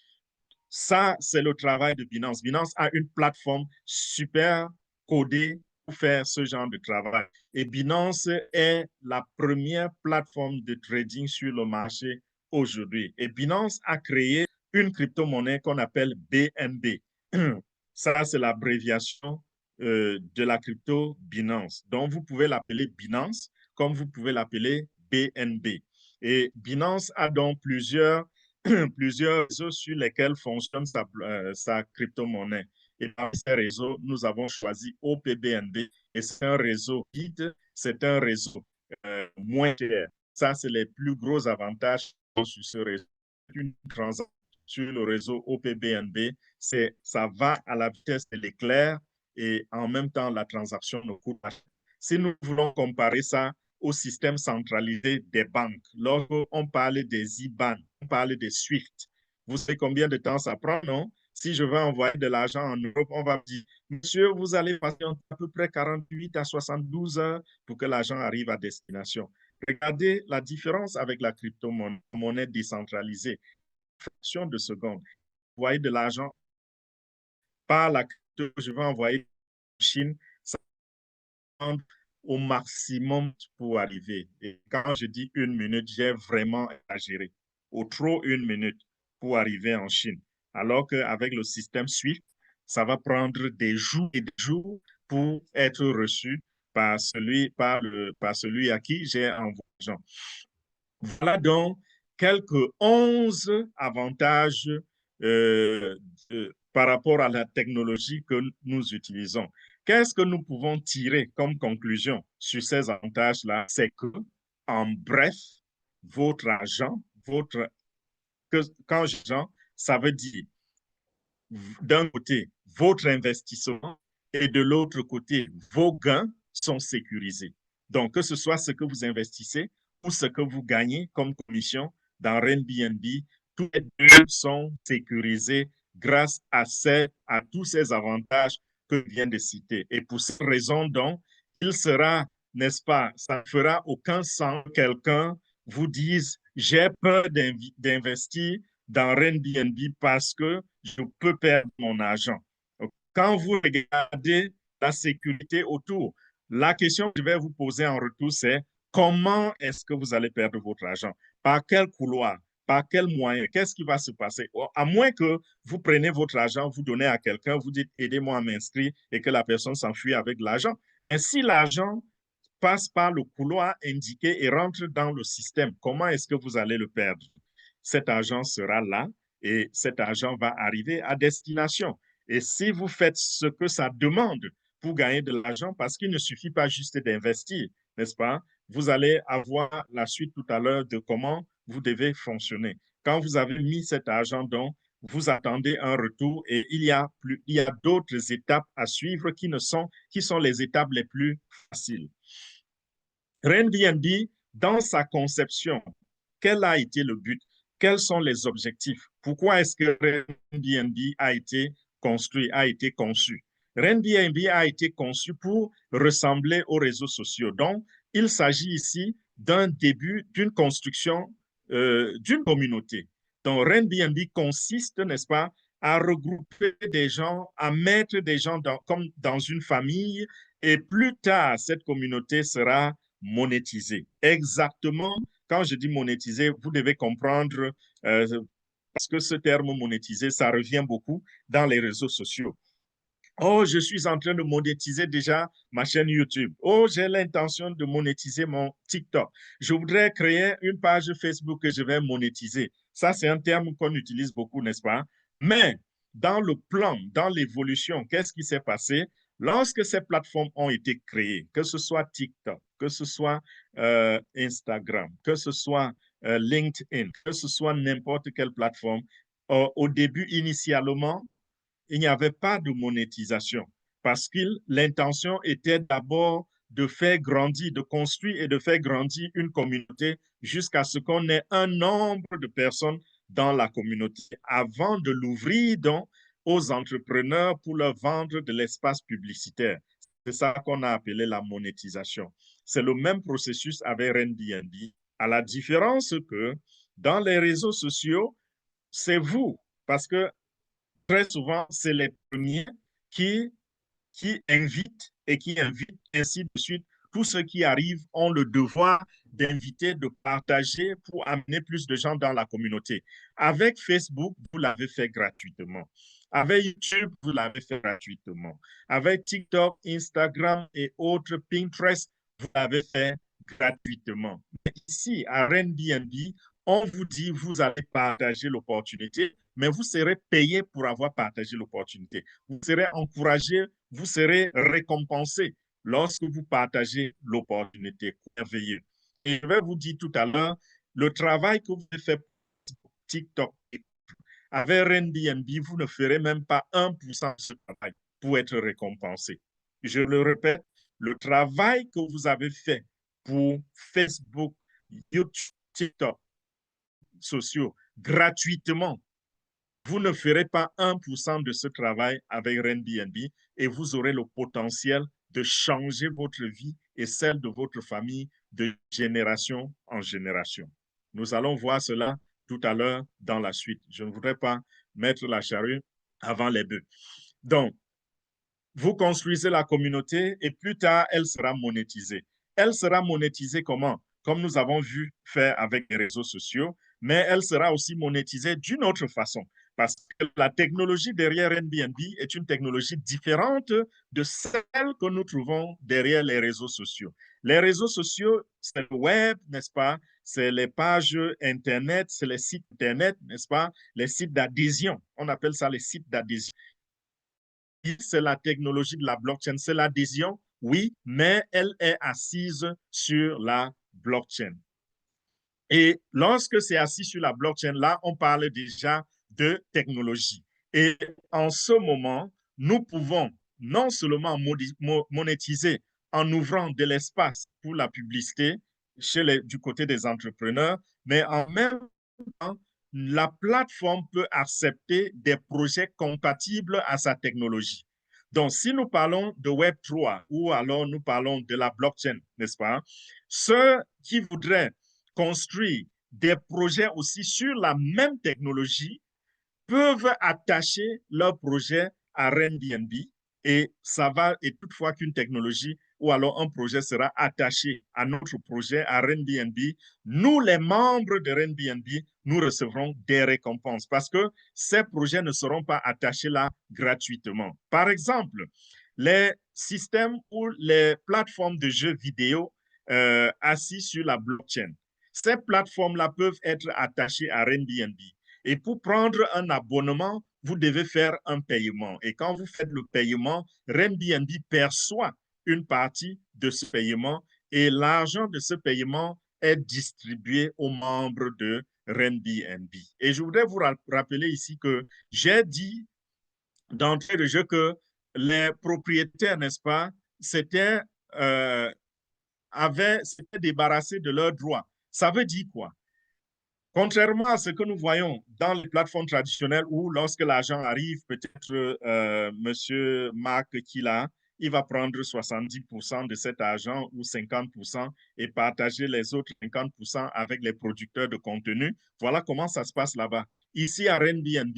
Ça, c'est le travail de Binance. Binance a une plateforme super codée pour faire ce genre de travail. Et Binance est la première plateforme de trading sur le marché aujourd'hui. Et Binance a créé une crypto-monnaie qu'on appelle BNB. Ça, c'est l'abréviation de la crypto Binance. Donc, vous pouvez l'appeler Binance comme vous pouvez l'appeler BNB. Et Binance a donc plusieurs réseaux sur lesquels fonctionne sa crypto-monnaie. Et dans ces réseaux, nous avons choisi OPBNB et c'est un réseau vide, c'est un réseau moins cher. Ça, c'est les plus gros avantages sur ce réseau. Une transaction sur le réseau OPBNB, ça va à la vitesse de l'éclair et en même temps, la transaction ne coûte pas. Si nous voulons comparer ça au système centralisé des banques, lorsqu'on parle des IBAN, on parle des SWIFT, vous savez combien de temps ça prend, non? Si je veux envoyer de l'argent en Europe, on va me dire, monsieur, vous allez passer à peu près 48 à 72 heures pour que l'argent arrive à destination. Regardez la différence avec la crypto-monnaie décentralisée. Fraction de seconde. Envoyer de l'argent par la crypto, je vais envoyer en Chine, ça prend au maximum pour arriver. Et quand je dis une minute, j'ai vraiment exagéré. Au trop une minute pour arriver en Chine. Alors qu'avec le système SWIFT, ça va prendre des jours et des jours pour être reçu par celui à qui j'ai envoyé l'argent. Voilà donc quelques 11 avantages par rapport à la technologie que nous utilisons. Qu'est-ce que nous pouvons tirer comme conclusion sur ces avantages-là? C'est que, en bref, votre argent, quand j'argent, ça veut dire d'un côté votre investissement et de l'autre côté vos gains sont sécurisés. Donc, que ce soit ce que vous investissez ou ce que vous gagnez comme commission dans Airbnb, tous les deux sont sécurisés grâce à tous ces avantages que je viens de citer. Et pour cette raison, donc, il sera, n'est-ce pas, ça ne fera aucun sens que quelqu'un vous dise « j'ai peur d'investir dans Airbnb parce que je peux perdre mon argent ». Quand vous regardez la sécurité autour, la question que je vais vous poser en retour, c'est comment est-ce que vous allez perdre votre argent? Par quel couloir? Par quel moyen? Qu'est-ce qui va se passer? À moins que vous preniez votre argent, vous donnez à quelqu'un, vous dites aidez-moi à m'inscrire et que la personne s'enfuit avec l'argent. Et si l'argent passe par le couloir indiqué et rentre dans le système, comment est-ce que vous allez le perdre? Cet argent sera là et cet argent va arriver à destination. Et si vous faites ce que ça demande pour gagner de l'argent, parce qu'il ne suffit pas juste d'investir, n'est-ce pas? Vous allez avoir la suite tout à l'heure de comment vous devez fonctionner. Quand vous avez mis cet argent, donc, vous attendez un retour et il y a d'autres étapes à suivre qui sont les étapes les plus faciles. Airbnb, dans sa conception, quel a été le but? Quels sont les objectifs? Pourquoi est-ce que Airbnb a été construit, a été conçu? Airbnb a été conçu pour ressembler aux réseaux sociaux. Donc, il s'agit ici d'un début d'une construction d'une communauté. Donc, Airbnb consiste, n'est-ce pas, à regrouper des gens, à mettre des gens comme dans une famille, et plus tard, cette communauté sera monétisée. Exactement, quand je dis monétiser, vous devez comprendre, parce que ce terme monétiser, ça revient beaucoup dans les réseaux sociaux. Oh, je suis en train de monétiser déjà ma chaîne YouTube. Oh, j'ai l'intention de monétiser mon TikTok. Je voudrais créer une page Facebook que je vais monétiser. Ça, c'est un terme qu'on utilise beaucoup, n'est-ce pas? Mais dans le plan, dans l'évolution, qu'est-ce qui s'est passé? Lorsque ces plateformes ont été créées, que ce soit TikTok, que ce soit Instagram, que ce soit LinkedIn, que ce soit n'importe quelle plateforme, au début, initialement, il n'y avait pas de monétisation parce que l'intention était d'abord de faire grandir, de construire et de faire grandir une communauté jusqu'à ce qu'on ait un nombre de personnes dans la communauté avant de l'ouvrir donc aux entrepreneurs pour leur vendre de l'espace publicitaire. C'est ça qu'on a appelé la monétisation. C'est le même processus avec Airbnb, à la différence que dans les réseaux sociaux, c'est vous, parce que très souvent, c'est les premiers qui invitent et qui invitent ainsi de suite. Tous ceux qui arrivent ont le devoir d'inviter, de partager pour amener plus de gens dans la communauté. Avec Facebook, vous l'avez fait gratuitement. Avec YouTube, vous l'avez fait gratuitement. Avec TikTok, Instagram et autres, Pinterest, vous l'avez fait gratuitement. Mais ici, à Airbnb, on vous dit, vous allez partager l'opportunité, mais vous serez payé pour avoir partagé l'opportunité. Vous serez encouragé, vous serez récompensé lorsque vous partagez l'opportunité. Merveilleux. Et je vais vous dire tout à l'heure, le travail que vous avez fait pour TikTok, avec Airbnb, vous ne ferez même pas 1% de ce travail pour être récompensé. Je le répète, le travail que vous avez fait pour Facebook, YouTube, TikTok, sociaux, gratuitement, vous ne ferez pas 1% de ce travail avec Airbnb et vous aurez le potentiel de changer votre vie et celle de votre famille de génération en génération. Nous allons voir cela tout à l'heure dans la suite. Je ne voudrais pas mettre la charrue avant les bœufs. Donc, vous construisez la communauté et plus tard, elle sera monétisée. Elle sera monétisée comment? Comme nous avons vu faire avec les réseaux sociaux, mais elle sera aussi monétisée d'une autre façon. Parce que la technologie derrière Airbnb est une technologie différente de celle que nous trouvons derrière les réseaux sociaux. Les réseaux sociaux, c'est le web, n'est-ce pas? C'est les pages Internet, c'est les sites Internet, n'est-ce pas? Les sites d'adhésion. On appelle ça les sites d'adhésion. C'est la technologie de la blockchain, c'est l'adhésion, oui, mais elle est assise sur la blockchain. Et lorsque c'est assis sur la blockchain, là, on parle déjà de technologie. Et en ce moment, nous pouvons non seulement monétiser en ouvrant de l'espace pour la publicité du côté des entrepreneurs, mais en même temps, la plateforme peut accepter des projets compatibles à sa technologie. Donc, si nous parlons de Web3 ou alors nous parlons de la blockchain, n'est-ce pas? Ceux qui voudraient construire des projets aussi sur la même technologie peuvent attacher leur projet à Airbnb et ça va, et toutefois qu'une technologie ou alors un projet sera attaché à notre projet, à Airbnb, nous, les membres de Airbnb, nous recevrons des récompenses parce que ces projets ne seront pas attachés là gratuitement. Par exemple, les systèmes ou les plateformes de jeux vidéo assis sur la blockchain, ces plateformes-là peuvent être attachées à Airbnb. Et pour prendre un abonnement, vous devez faire un paiement. Et quand vous faites le paiement, Airbnb perçoit une partie de ce paiement et l'argent de ce paiement est distribué aux membres de Airbnb. Et je voudrais vous rappeler ici que j'ai dit d'entrée de jeu que les propriétaires, n'est-ce pas, s'étaient débarrassés de leurs droits. Ça veut dire quoi? Contrairement à ce que nous voyons dans les plateformes traditionnelles où lorsque l'argent arrive, peut-être M. Marc Kila, il va prendre 70% de cet argent ou 50% et partager les autres 50% avec les producteurs de contenu. Voilà comment ça se passe là-bas. Ici à Airbnb,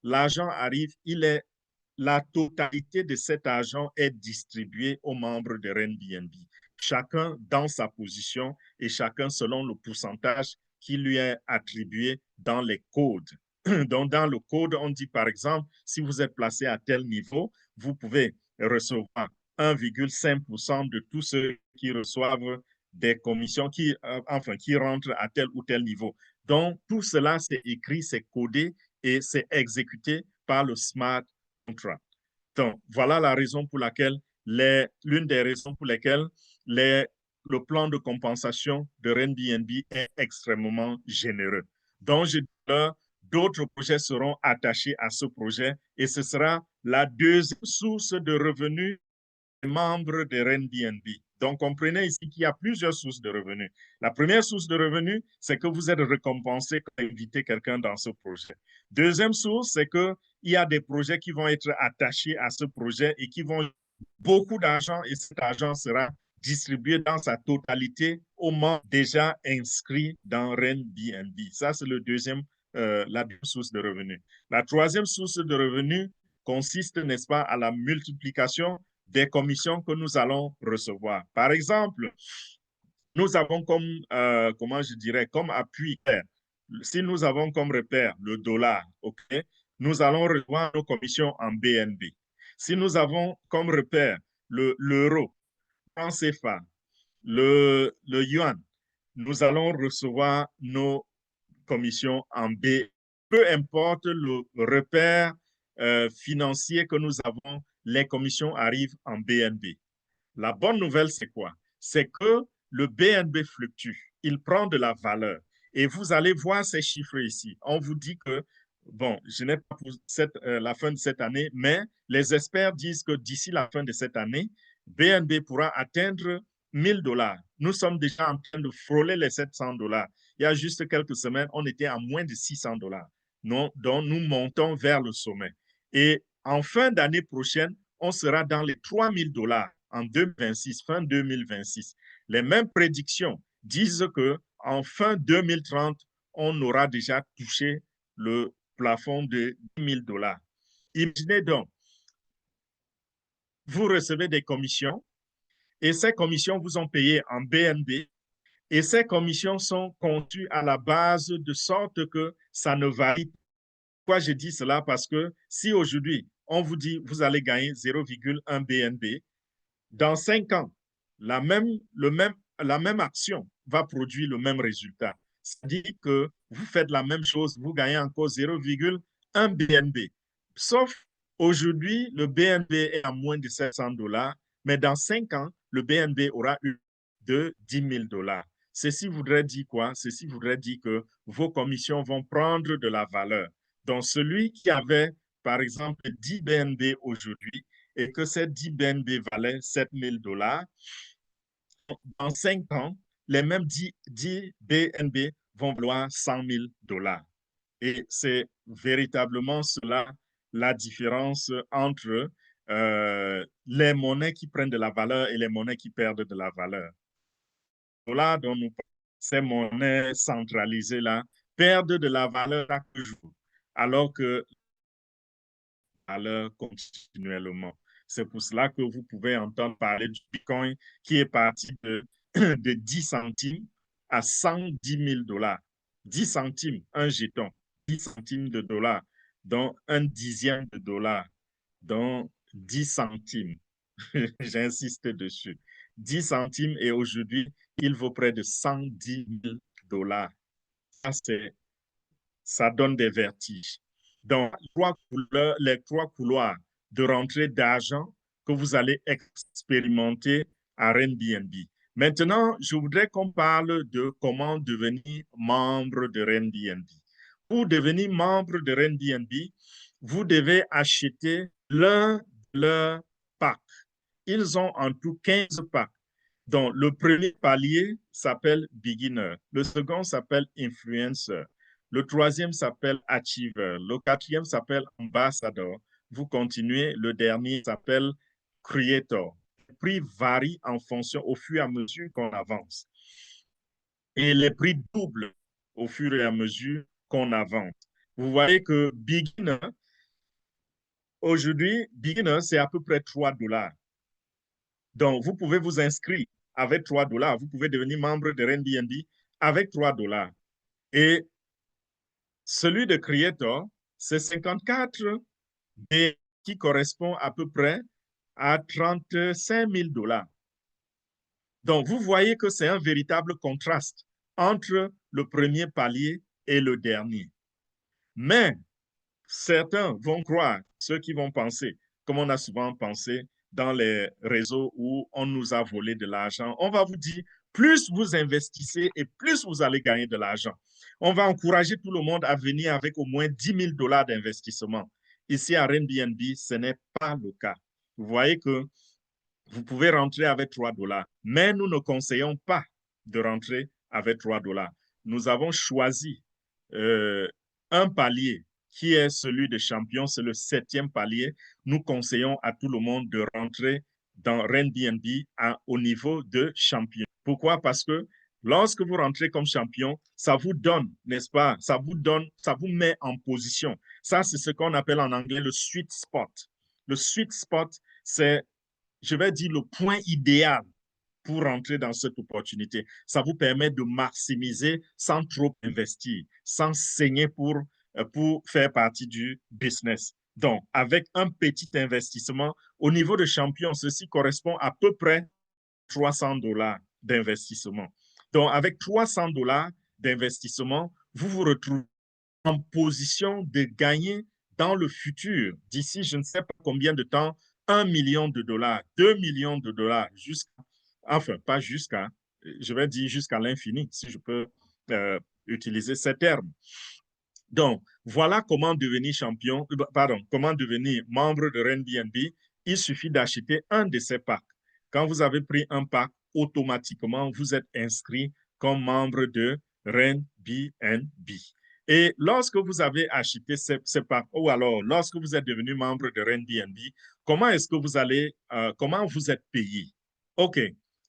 l'argent arrive, la totalité de cet argent est distribuée aux membres de Airbnb. Chacun dans sa position et chacun selon le pourcentage qui lui est attribué dans les codes. Donc, dans le code, on dit par exemple, si vous êtes placé à tel niveau, vous pouvez recevoir 1,5% de tous ceux qui reçoivent des commissions, qui rentrent à tel ou tel niveau. Donc, tout cela, c'est écrit, c'est codé et c'est exécuté par le smart contract. Donc, voilà la raison pour laquelle, l'une des raisons pour lesquelles le plan de compensation de Airbnb est extrêmement généreux. Donc, d'autres projets seront attachés à ce projet et ce sera la deuxième source de revenus des membres de Airbnb. Donc, comprenez ici qu'il y a plusieurs sources de revenus. La première source de revenus, c'est que vous êtes récompensé quand vous invitez quelqu'un dans ce projet. Deuxième source, c'est qu'il y a des projets qui vont être attachés à ce projet et qui vont beaucoup d'argent et cet argent sera distribué dans sa totalité aux membres déjà inscrits dans Airbnb. Ça, c'est la deuxième source de revenus. La troisième source de revenus consiste, n'est-ce pas, à la multiplication des commissions que nous allons recevoir. Par exemple, nous avons comme, comme appui, si nous avons comme repère le dollar, okay, nous allons recevoir nos commissions en BNB. Si nous avons comme repère l'euro, en CFA, le yuan, nous allons recevoir nos commissions en B. Peu importe le repère financier que nous avons, les commissions arrivent en BNB. La bonne nouvelle, c'est quoi? C'est que le BNB fluctue, il prend de la valeur. Et vous allez voir ces chiffres ici. On vous dit que, bon, je n'ai pas pour la fin de cette année, mais les experts disent que d'ici la fin de cette année, BNB pourra atteindre 1 000 $. Nous sommes déjà en train de frôler les 700 $. Il y a juste quelques semaines, on était à moins de 600 $. Donc, nous montons vers le sommet. Et en fin d'année prochaine, on sera dans les 3 000 $ en 2026, fin 2026. Les mêmes prédictions disent qu'en fin 2030, on aura déjà touché le plafond de 10 000 $. Imaginez donc, vous recevez des commissions et ces commissions vous ont payé en BNB et ces commissions sont conçues à la base de sorte que ça ne varie pas. Pourquoi je dis cela? Parce que si aujourd'hui, on vous dit vous allez gagner 0,1 BNB, dans 5 ans, la même action va produire le même résultat. C'est-à-dire que vous faites la même chose, vous gagnez encore 0,1 BNB. Sauf aujourd'hui, le BNB est à moins de 700 $, mais dans 5 ans, le BNB aura eu de 10 000 $. Ceci voudrait dire quoi? Ceci voudrait dire que vos commissions vont prendre de la valeur. Donc, celui qui avait, par exemple, 10 BNB aujourd'hui, et que ces 10 BNB valaient 7 000 $, dans 5 ans, les mêmes 10 BNB vont valoir 100 000 $. Et c'est véritablement cela la différence entre les monnaies qui prennent de la valeur et les monnaies qui perdent de la valeur. Là, dont nous parlons, ces monnaies centralisées-là perdent de la valeur chaque jour, alors que la valeur continuellement. C'est pour cela que vous pouvez entendre parler du Bitcoin qui est parti de 10 centimes à 110 000 $. 10 centimes, un jeton, 10 centimes de dollars, donc un dixième de dollar, donc 10 centimes. J'insiste dessus. 10 centimes et aujourd'hui, il vaut près de 110 000 $. Ça donne des vertiges. Donc, les trois couloirs de rentrée d'argent que vous allez expérimenter à Airbnb. Maintenant, je voudrais qu'on parle de comment devenir membre de Airbnb. Pour devenir membre de Airbnb, vous devez acheter l'un de leurs packs. Ils ont en tout 15 packs. Donc, le premier palier s'appelle Beginner. Le second s'appelle Influencer. Le troisième s'appelle Achiever. Le quatrième s'appelle Ambassador. Vous continuez. Le dernier s'appelle Creator. Les prix varient en fonction au fur et à mesure qu'on avance. Et les prix doublent au fur et à mesure qu'on avance. Vous voyez que Beginner, aujourd'hui, Beginner, c'est à peu près 3 $. Donc, vous pouvez vous inscrire avec 3 $. Vous pouvez devenir membre de Airbnb avec 3 $. Et celui de Creator, c'est 54 $ qui correspond à peu près à 35 000 $. Donc, vous voyez que c'est un véritable contraste entre le premier palier et le dernier. Mais certains vont croire, ceux qui vont penser, comme on a souvent pensé dans les réseaux où on nous a volé de l'argent, on va vous dire, plus vous investissez et plus vous allez gagner de l'argent. On va encourager tout le monde à venir avec au moins 10 000 $ d'investissement. Ici à Airbnb, ce n'est pas le cas. Vous voyez que vous pouvez rentrer avec 3 $, mais nous ne conseillons pas de rentrer avec 3 $. Nous avons choisi un palier qui est celui de champion, c'est le 7e palier. Nous conseillons à tout le monde de rentrer dans Airbnb au niveau de champion. Pourquoi? Parce que lorsque vous rentrez comme champion, ça vous donne, n'est-ce pas? Ça vous met en position. Ça, c'est ce qu'on appelle en anglais le sweet spot. Le sweet spot, c'est, je vais dire, le point idéal pour rentrer dans cette opportunité. Ça vous permet de maximiser sans trop investir, sans saigner pour faire partie du business. Donc, avec un petit investissement, au niveau de champion, ceci correspond à peu près 300 $ d'investissement. Donc, avec 300 $ d'investissement, vous vous retrouvez en position de gagner dans le futur, d'ici je ne sais pas combien de temps, 1 million de $, 2 millions de $, jusqu'à, enfin, pas jusqu'à, je vais dire jusqu'à l'infini, si je peux utiliser ces termes. Donc, voilà comment devenir champion, comment devenir membre de Airbnb. Il suffit d'acheter un de ces packs. Quand vous avez pris un pack, automatiquement, vous êtes inscrit comme membre de Airbnb. Et lorsque vous avez acheté ce pack, ou alors lorsque vous êtes devenu membre de Airbnb, comment est-ce que vous allez, comment vous êtes payé? OK,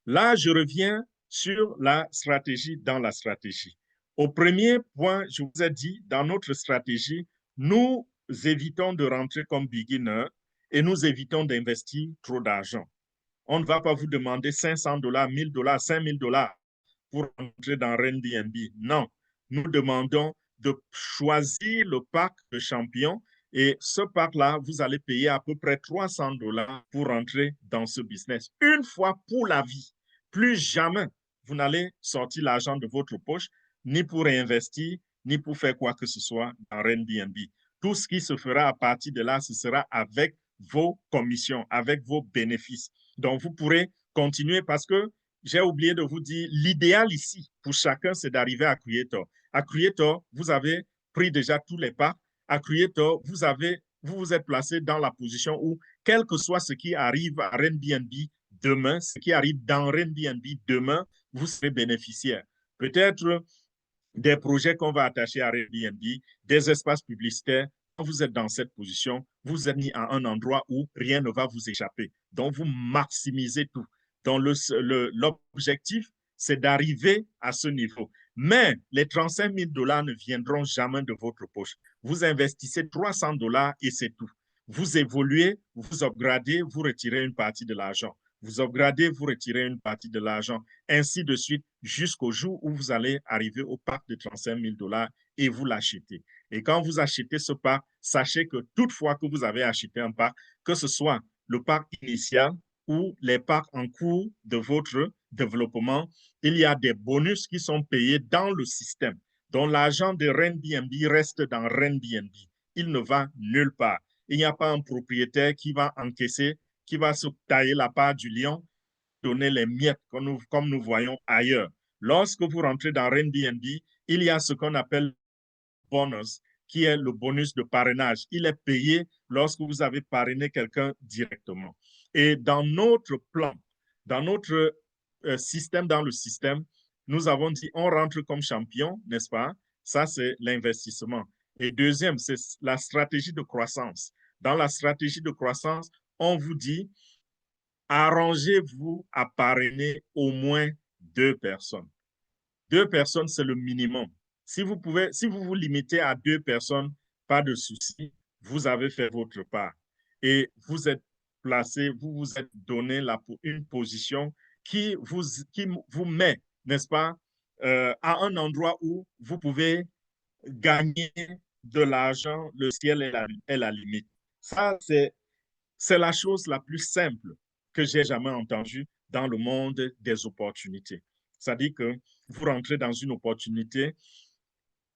là, je reviens sur la stratégie dans la stratégie. Au premier point, je vous ai dit, dans notre stratégie, nous évitons de rentrer comme beginner et nous évitons d'investir trop d'argent. On ne va pas vous demander 500 $, 1000 $, 5000 $ pour rentrer dans Airbnb. Non, nous demandons de choisir le pack de champion et ce pack-là, vous allez payer à peu près 300 $ pour rentrer dans ce business. Une fois pour la vie. Plus jamais vous n'allez sortir l'argent de votre poche ni pour réinvestir, ni pour faire quoi que ce soit dans Airbnb. Tout ce qui se fera à partir de là, ce sera avec vos commissions, avec vos bénéfices. Donc, vous pourrez continuer parce que j'ai oublié de vous dire, l'idéal ici pour chacun, c'est d'arriver à Creator. À Creator, vous avez pris déjà tous les pas. À Creator, vous vous êtes placé dans la position où, quel que soit ce qui arrive à Airbnb demain, ce qui arrive dans Airbnb demain, vous serez bénéficiaire. Peut-être des projets qu'on va attacher à Airbnb, des espaces publicitaires. Quand vous êtes dans cette position, vous êtes mis à un endroit où rien ne va vous échapper. Donc, vous maximisez tout. Donc, l'objectif, c'est d'arriver à ce niveau. Mais les 35 000 $ ne viendront jamais de votre poche. Vous investissez 300 $ et c'est tout. Vous évoluez, vous upgradez, vous retirez une partie de l'argent. Vous upgradez, vous retirez une partie de l'argent, ainsi de suite, jusqu'au jour où vous allez arriver au parc de 35 000 $ et vous l'achetez. Et quand vous achetez ce parc, sachez que toutefois que vous avez acheté un parc, que ce soit le parc initial ou les parcs en cours de votre développement, il y a des bonus qui sont payés dans le système. Donc, l'argent de Airbnb reste dans Airbnb. Il ne va nulle part. Il n'y a pas un propriétaire qui va encaisser, qui va se tailler la part du lion, donner les miettes comme nous voyons ailleurs. Lorsque vous rentrez dans Airbnb, il y a ce qu'on appelle bonus, qui est le bonus de parrainage. Il est payé lorsque vous avez parrainé quelqu'un directement. Et dans notre plan, dans notre système, dans le système, nous avons dit on rentre comme champion, n'est-ce pas? Ça, c'est l'investissement. Et deuxième, c'est la stratégie de croissance. Dans la stratégie de croissance, on vous dit arrangez-vous à parrainer au moins 2 personnes. 2 personnes, c'est le minimum. Si vous vous limitez à 2 personnes, pas de souci, vous avez fait votre part. Et vous êtes placé, vous vous êtes donné une position qui vous met, n'est-ce pas, à un endroit où vous pouvez gagner de l'argent, le ciel est la limite. Ça, c'est la chose la plus simple que j'ai jamais entendue dans le monde des opportunités. C'est-à-dire que vous rentrez dans une opportunité,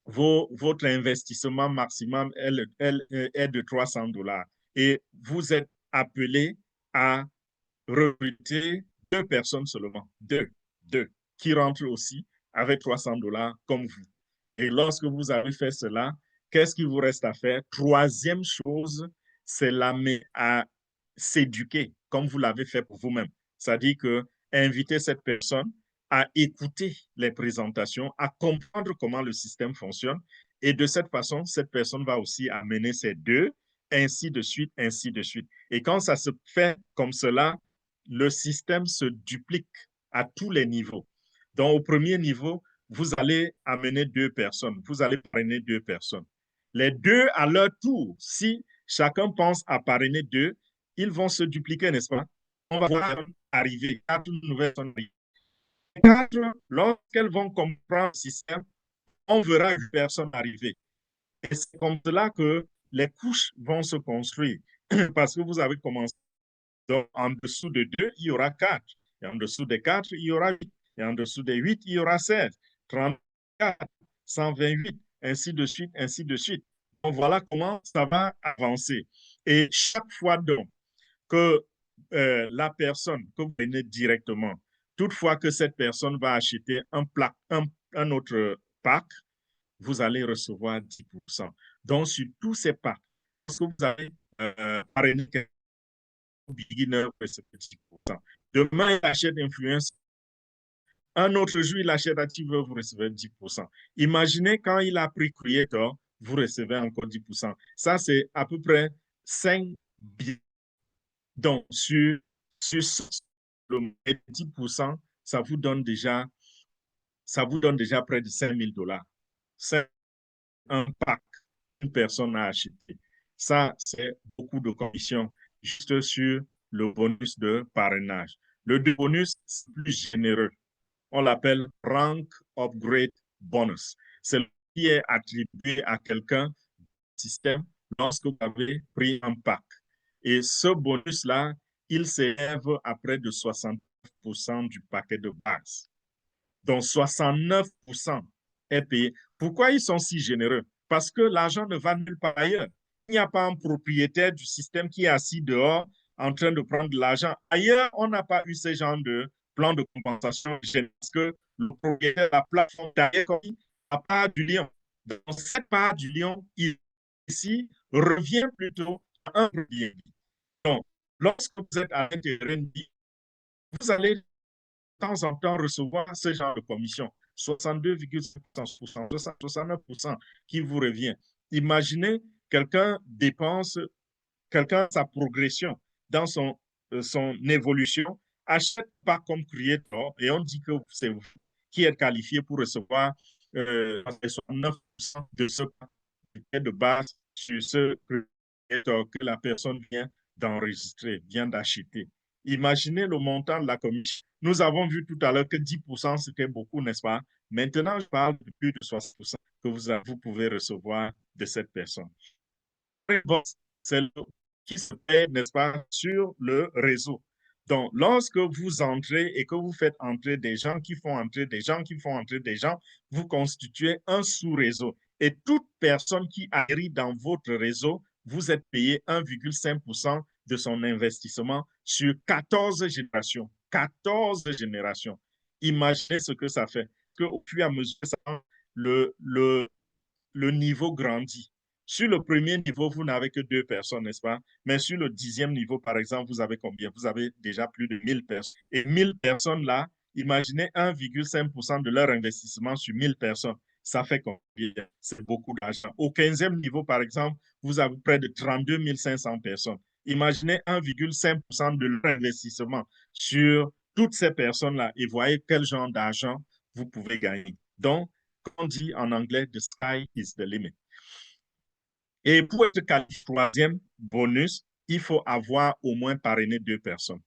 votre investissement maximum est de 300 $ et vous êtes appelé à recruter 2 personnes seulement, deux, qui rentrent aussi avec 300 $ comme vous. Et lorsque vous avez fait cela, qu'est-ce qu'il vous reste à faire? Troisième chose, c'est à s'éduquer comme vous l'avez fait pour vous-même. C'est-à-dire que inviter cette personne à écouter les présentations, à comprendre comment le système fonctionne. Et de cette façon, cette personne va aussi amener ses 2, ainsi de suite, ainsi de suite. Et quand ça se fait comme cela, le système se duplique à tous les niveaux. Donc, au premier niveau, vous allez amener 2 personnes, vous allez parrainer 2 personnes. Les 2, à leur tour, si chacun pense à parrainer 2, ils vont se dupliquer, n'est-ce pas? On va voir arriver 4 nouvelles personnes. 4, lorsqu'elles vont comprendre le système, on verra une personne arriver. Et c'est comme cela que les couches vont se construire. Parce que vous avez commencé. Donc, en dessous de 2, il y aura 4. Et en dessous de 4, il y aura 8. Et en dessous de 8, il y aura 16, 34, 128, ainsi de suite, ainsi de suite. Donc, voilà comment ça va avancer. Et chaque fois donc que la personne que vous prenez directement, toutefois que cette personne va acheter un autre pack, vous allez recevoir 10%. Donc, sur tous ces packs, lorsque vous avez parrainé quelqu'un, beginner, c'est 10%. Demain, il achète influence. Un autre jour, il achète Active, vous recevez 10%. Imaginez quand il a pris Creator, vous recevez encore 10%. Ça, c'est à peu près 5 billets. Donc, sur le 10%, ça vous donne déjà près de 5 000 $. C'est un pack qu'une personne a acheté. Ça, c'est beaucoup de commissions juste sur le bonus de parrainage. Le bonus, c'est plus généreux. On l'appelle Rank Upgrade Bonus. C'est ce qui est attribué à quelqu'un du système lorsque vous avez pris un pack. Et ce bonus-là, il s'élève à près de 69% du paquet de base. Donc, 69% est payé. Pourquoi ils sont si généreux? Parce que l'argent ne va nulle part ailleurs. Il n'y a pas un propriétaire du système qui est assis dehors en train de prendre de l'argent. Ailleurs, on n'a pas eu ce genre de plan de compensation parce que le propriétaire de la plateforme n'a pas du lion. Donc, cette part du lion, ici, revient plutôt à un bien. Donc, lorsque vous êtes à l'intérieur, vous allez de temps en temps recevoir ce genre de commission. 62,5%, 69% qui vous revient. Imaginez, quelqu'un dépense, quelqu'un sa progression dans son évolution, achète pas comme creator et on dit que c'est vous qui êtes qualifié pour recevoir 69% de ce de base sur ce creator que la personne vient d'enregistrer, vient d'acheter. Imaginez le montant de la commission. Nous avons vu tout à l'heure que 10% c'était beaucoup, n'est-ce pas? Maintenant, je parle de plus de 60% que vous pouvez recevoir de cette personne. C'est le qui se paie, n'est-ce pas, sur le réseau. Donc, lorsque vous entrez et que vous faites entrer des gens qui font entrer des gens qui font entrer des gens, vous constituez un sous-réseau. Et toute personne qui arrive dans votre réseau, vous êtes payé 1,5% de son investissement sur 14 générations. 14 générations. Imaginez ce que ça fait. Qu'au fur et à mesure, le niveau grandit. Sur le premier niveau, vous n'avez que 2 personnes, n'est-ce pas? Mais sur le 10e niveau, par exemple, vous avez combien? Vous avez déjà plus de 1000 personnes. Et 1000 personnes là, imaginez 1,5% de leur investissement sur 1000 personnes. Ça fait combien? C'est beaucoup d'argent. Au 15e niveau, par exemple, vous avez près de 32 500 personnes. Imaginez 1,5% de leur investissement sur toutes ces personnes-là et voyez quel genre d'argent vous pouvez gagner. Donc, on dit en anglais, the sky is the limit. Et pour être qualifié troisième bonus, il faut avoir au moins parrainé 2 personnes.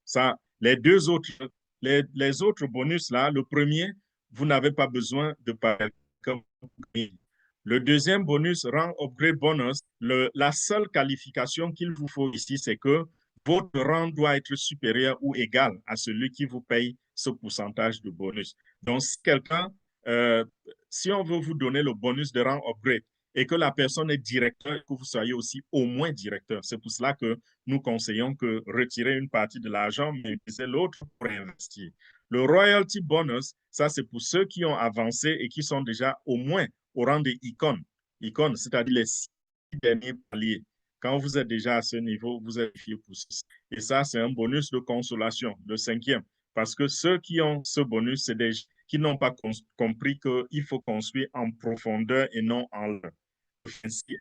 Ça, les autres bonus là, le premier, vous n'avez pas besoin de parrainer. Le deuxième bonus, rang upgrade bonus, la seule qualification qu'il vous faut ici, c'est que votre rang doit être supérieur ou égal à celui qui vous paye ce pourcentage de bonus. Donc, si on veut vous donner le bonus de rang upgrade et que la personne est directeur, que vous soyez aussi au moins directeur. C'est pour cela que nous conseillons que retirer une partie de l'argent, mais utiliser l'autre pour investir. Le royalty bonus, ça c'est pour ceux qui ont avancé et qui sont déjà au moins au rang des icônes. Icônes, c'est-à-dire les 6 derniers paliers. Quand vous êtes déjà à ce niveau, vous êtes fier pour ceci. Et ça, c'est un bonus de consolation, le 5e. Parce que ceux qui ont ce bonus, c'est des gens qui n'ont pas compris qu'il faut construire en profondeur et non en l'air. Ainsi,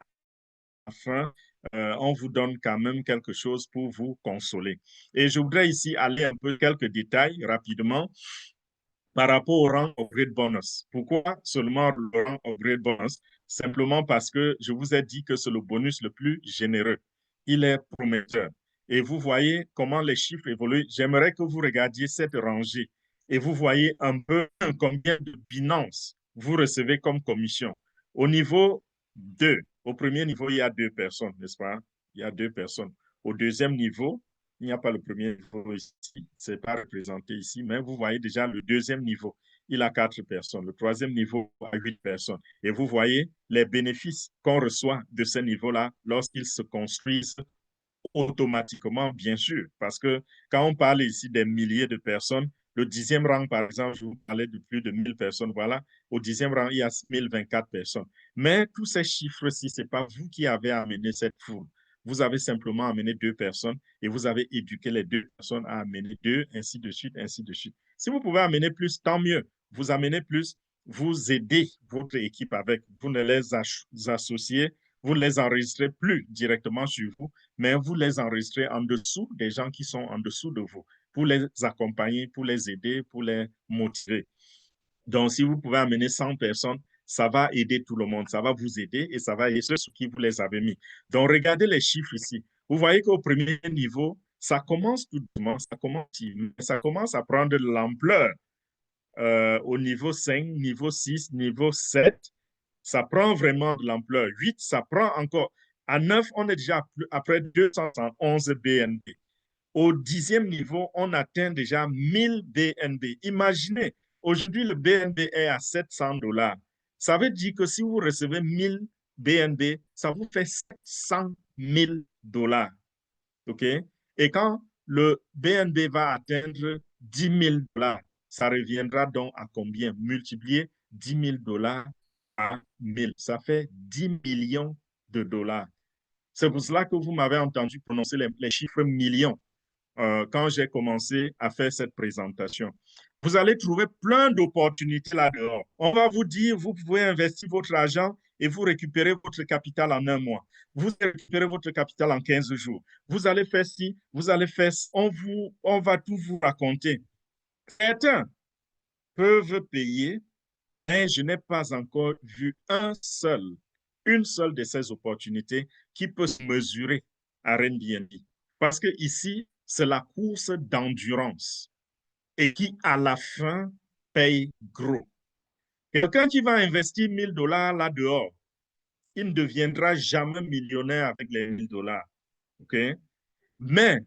enfin, on vous donne quand même quelque chose pour vous consoler. Et je voudrais ici aller un peu quelques détails rapidement par rapport au rang upgrade bonus. Pourquoi seulement le rang upgrade bonus? Simplement parce que je vous ai dit que c'est le bonus le plus généreux. Il est prometteur. Et vous voyez comment les chiffres évoluent. J'aimerais que vous regardiez cette rangée et vous voyez un peu combien de Binance vous recevez comme commission. Au niveau 2, au premier niveau, il y a 2 personnes, n'est-ce pas? Il y a 2 personnes. Au deuxième niveau, il n'y a pas le premier niveau ici, ce n'est pas représenté ici, mais vous voyez déjà le deuxième niveau, il a 4 personnes, le troisième niveau a 8 personnes. Et vous voyez les bénéfices qu'on reçoit de ce niveau-là lorsqu'ils se construisent automatiquement, bien sûr, parce que quand on parle ici des milliers de personnes, le 10e rang, par exemple, je vous parlais de plus de 1000 personnes, voilà, au 10e rang, il y a 1024 personnes. Mais tous ces chiffres-ci, ce n'est pas vous qui avez amené cette foule. Vous avez simplement amené 2 personnes et vous avez éduqué les 2 personnes à amener 2, ainsi de suite, ainsi de suite. Si vous pouvez amener plus, tant mieux. Vous amenez plus, vous aidez votre équipe avec. Vous ne les associez, vous ne les enregistrez plus directement sur vous, mais vous les enregistrez en dessous des gens qui sont en dessous de vous pour les accompagner, pour les aider, pour les motiver. Donc, si vous pouvez amener 100 personnes, ça va aider tout le monde, ça va vous aider et ça va aider ceux sur qui vous les avez mis. Donc, regardez les chiffres ici. Vous voyez qu'au premier niveau, ça commence tout doucement, ça commence à prendre de l'ampleur au niveau 5, niveau 6, niveau 7. Ça prend vraiment de l'ampleur. 8, ça prend encore. À 9, on est déjà après 211 BNB. Au 10e niveau, on atteint déjà 1000 BNB. Imaginez, aujourd'hui, le BNB est à 700 $. Ça veut dire que si vous recevez 1000 BNB, ça vous fait 700 000 $. OK? Et quand le BNB va atteindre 10 000 $, ça reviendra donc à combien? Multiplier 10 000 $ à 1000. Ça fait 10 millions de dollars. C'est pour cela que vous m'avez entendu prononcer les chiffres millions quand j'ai commencé à faire cette présentation. Vous allez trouver plein d'opportunités là-dehors. On va vous dire, vous pouvez investir votre argent et vous récupérez votre capital en 1 mois. Vous récupérez votre capital en 15 jours. Vous allez faire ci, vous allez faire ci. On va tout vous raconter. Certains peuvent payer, mais je n'ai pas encore vu une seule de ces opportunités qui peut se mesurer à Airbnb. Parce que ici, c'est la course d'endurance et qui, à la fin, paye gros. Quelqu'un qui va investir 1 000 $ là-dehors, il ne deviendra jamais millionnaire avec les 1 000 $. OK? Mais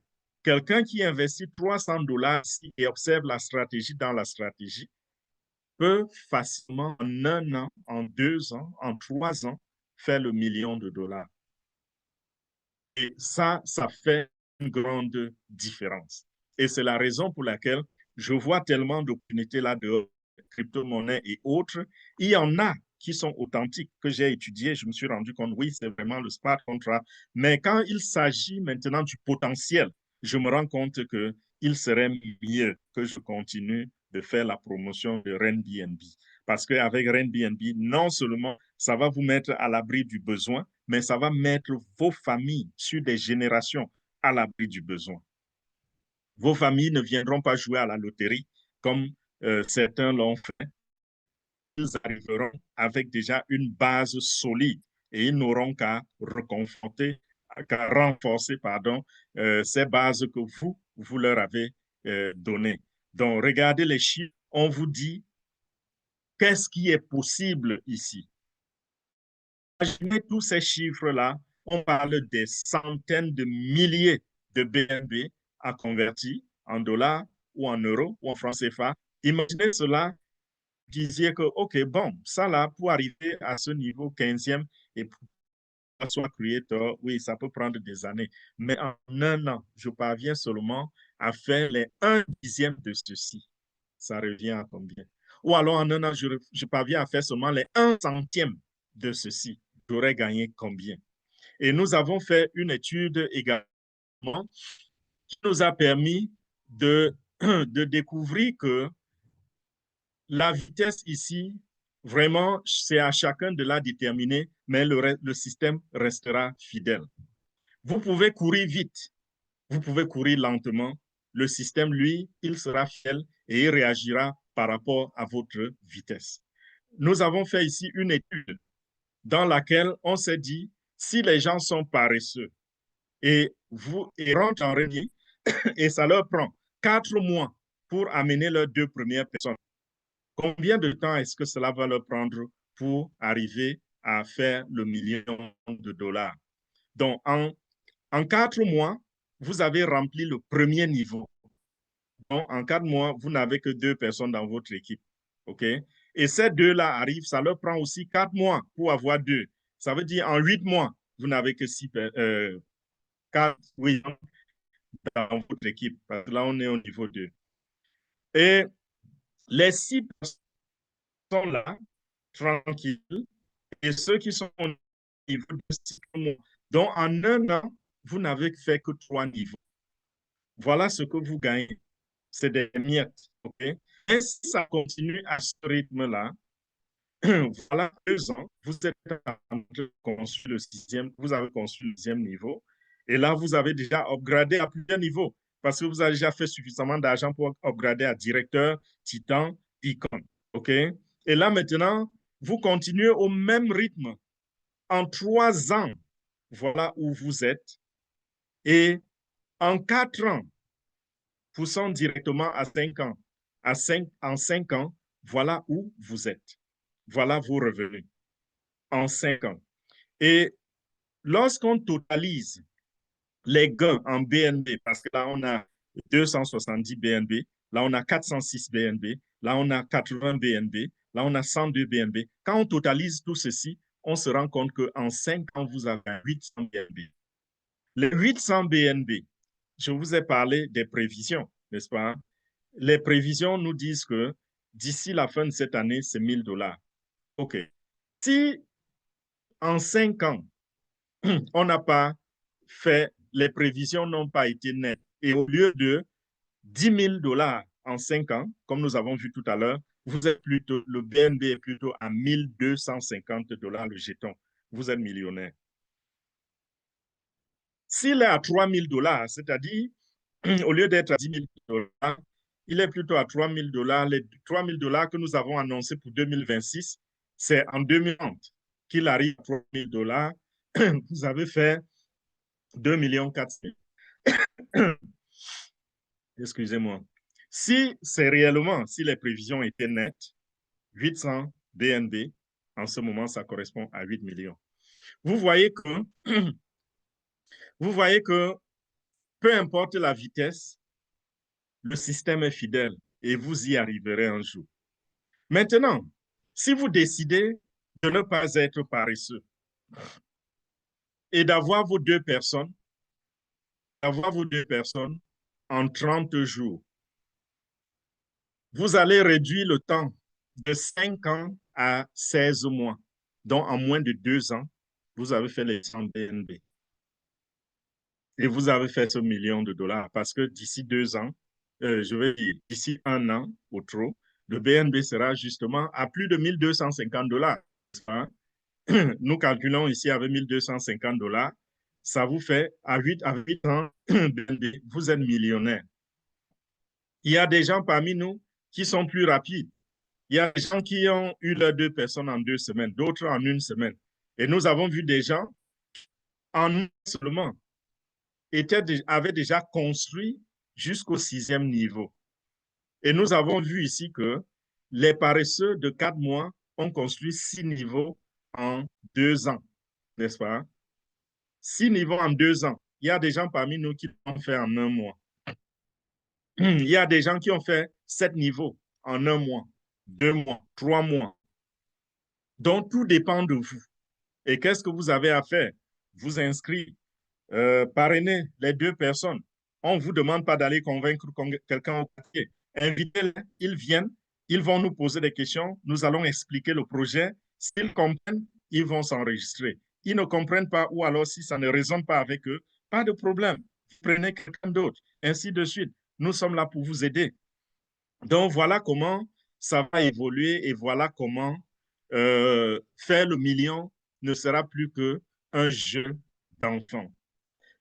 quelqu'un qui investit 300 $ ici et observe la stratégie dans la stratégie peut facilement, en 1 an, en 2 ans, en 3 ans, faire le million de $. Et ça fait une grande différence. Et c'est la raison pour laquelle je vois tellement d'opportunités là-dehors, crypto-monnaies et autres. Il y en a qui sont authentiques, que j'ai étudié. Je me suis rendu compte, oui, c'est vraiment le smart contract. Mais quand il s'agit maintenant du potentiel, je me rends compte qu'il serait mieux que je continue de faire la promotion de Airbnb. Parce qu'avec Airbnb, non seulement ça va vous mettre à l'abri du besoin, mais ça va mettre vos familles sur des générations à l'abri du besoin. Vos familles ne viendront pas jouer à la loterie comme certains l'ont fait. Ils arriveront avec déjà une base solide et ils n'auront qu'à renforcer ces bases que vous leur avez données. Donc, regardez les chiffres. On vous dit qu'est-ce qui est possible ici. Imaginez tous ces chiffres-là. On parle des centaines de milliers de BNB à convertir en dollars ou en euros ou en francs CFA. Imaginez cela, vous disiez que, OK, bon, ça là, pour arriver à ce niveau 15e et pour soit creator, oui, ça peut prendre des années. Mais en 1 an, je parviens seulement à faire les 1/10 de ceci. Ça revient à combien? Ou alors en 1 an, je parviens à faire seulement les 1/100e de ceci. J'aurais gagné combien? Et nous avons fait une étude également qui nous a permis de découvrir que la vitesse ici, vraiment, c'est à chacun de la déterminer, mais le système restera fidèle. Vous pouvez courir vite, vous pouvez courir lentement. Le système, lui, il sera fidèle et il réagira par rapport à votre vitesse. Nous avons fait ici une étude dans laquelle on s'est dit, si les gens sont paresseux et rentrent en réunion et ça leur prend 4 mois pour amener leurs 2 premières personnes, combien de temps est-ce que cela va leur prendre pour arriver à faire le million de $? Donc, en 4 mois, vous avez rempli le premier niveau. Donc, en 4 mois, vous n'avez que 2 personnes dans votre équipe. OK? Et ces 2-là arrivent, ça leur prend aussi 4 mois pour avoir 2. Ça veut dire en 8 mois, vous n'avez que 4 dans votre équipe. Parce que là, on est au niveau 2. Et les 6 personnes sont là, tranquilles, et ceux qui sont au niveau de 6 mois. Donc, en 1 an, vous n'avez fait que 3 niveaux. Voilà ce que vous gagnez. C'est des miettes. Okay? Et si ça continue à ce rythme-là, voilà 2 ans, vous êtes en train de construire le 6e, vous avez construit le 10e niveau. Et là, vous avez déjà upgradé à plusieurs niveaux parce que vous avez déjà fait suffisamment d'argent pour upgrader à directeur, titan, icône. OK? Et là, maintenant, vous continuez au même rythme. En 3 ans, voilà où vous êtes. Et en 4 ans, poussant directement à 5 ans. En 5 ans, voilà où vous êtes. Voilà vos revenus en 5 ans. Et lorsqu'on totalise les gains en BNB, parce que là, on a 270 BNB, là, on a 406 BNB, là, on a 80 BNB, là, on a 102 BNB. Quand on totalise tout ceci, on se rend compte qu'en 5 ans, vous avez 800 BNB. Les 800 BNB, je vous ai parlé des prévisions, n'est-ce pas? Les prévisions nous disent que d'ici la fin de cette année, c'est 1 000 $. OK. Si en 5 ans, on n'a pas fait, les prévisions n'ont pas été nettes, et au lieu de 10 000 $ en 5 ans, comme nous avons vu tout à l'heure, le BNB est plutôt à 1250 $ le jeton. Vous êtes millionnaire. S'il est à 3000 $, c'est-à-dire, au lieu d'être à 10 000 $, il est plutôt à 3000 $. Les 3000 $, que nous avons annoncés pour 2026, c'est en 2030 qu'il arrive à 3000 $. Vous avez fait 2,4 millions. Excusez-moi. Si c'est réellement, si les prévisions étaient nettes, 800 BNB, en ce moment, ça correspond à 8 millions. Vous voyez que peu importe la vitesse, le système est fidèle et vous y arriverez un jour. Maintenant, si vous décidez de ne pas être paresseux et d'avoir vos deux personnes en 30 jours, vous allez réduire le temps de 5 ans à 16 mois. Donc, en moins de 2 ans, vous avez fait les 100 BNB. Et vous avez fait ce million de dollars parce que d'ici 2 ans, je vais dire d'ici 1 an au trop, le BNB sera justement à plus de 1250 $. Nous calculons ici avec 1250 $. Ça vous fait à 8 ans, BNB, vous êtes millionnaire. Il y a des gens parmi nous qui sont plus rapides. Il y a des gens qui ont eu leurs 2 personnes en 2 semaines, d'autres en 1 semaine. Et nous avons vu des gens en seulement avaient déjà construit jusqu'au 6e niveau. Et nous avons vu ici que les paresseux de 4 mois ont construit 6 niveaux en 2 ans, n'est-ce pas? 6 niveaux en 2 ans. Il y a des gens parmi nous qui l'ont fait en 1 mois. Il y a des gens qui ont fait 7 niveaux en 1 mois, 2 mois, 3 mois. Donc, tout dépend de vous. Et qu'est-ce que vous avez à faire? Vous inscrire, parrainer les 2 personnes. On ne vous demande pas d'aller convaincre quelqu'un au papier. Invitez-les, ils viennent, ils vont nous poser des questions, nous allons expliquer le projet. S'ils comprennent, ils vont s'enregistrer. Ils ne comprennent pas ou alors si ça ne résonne pas avec eux, pas de problème. Prenez quelqu'un d'autre, ainsi de suite. Nous sommes là pour vous aider. Donc, voilà comment ça va évoluer et voilà comment faire le million ne sera plus qu'un jeu d'enfant.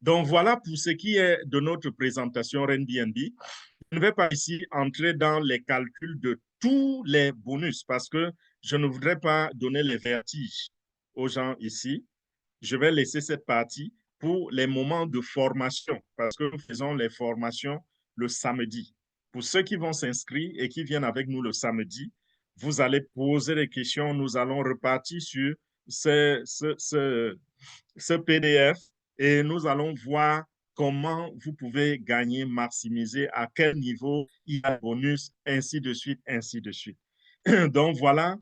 Donc, voilà pour ce qui est de notre présentation RenBNB. Je ne vais pas ici entrer dans les calculs de tous les bonus parce que je ne voudrais pas donner les vertiges aux gens ici. Je vais laisser cette partie pour les moments de formation parce que nous faisons les formations le samedi. Pour ceux qui vont s'inscrire et qui viennent avec nous le samedi, vous allez poser des questions. Nous allons repartir sur ce PDF et nous allons voir comment vous pouvez gagner, maximiser, à quel niveau il y a bonus, ainsi de suite, ainsi de suite. Donc voilà,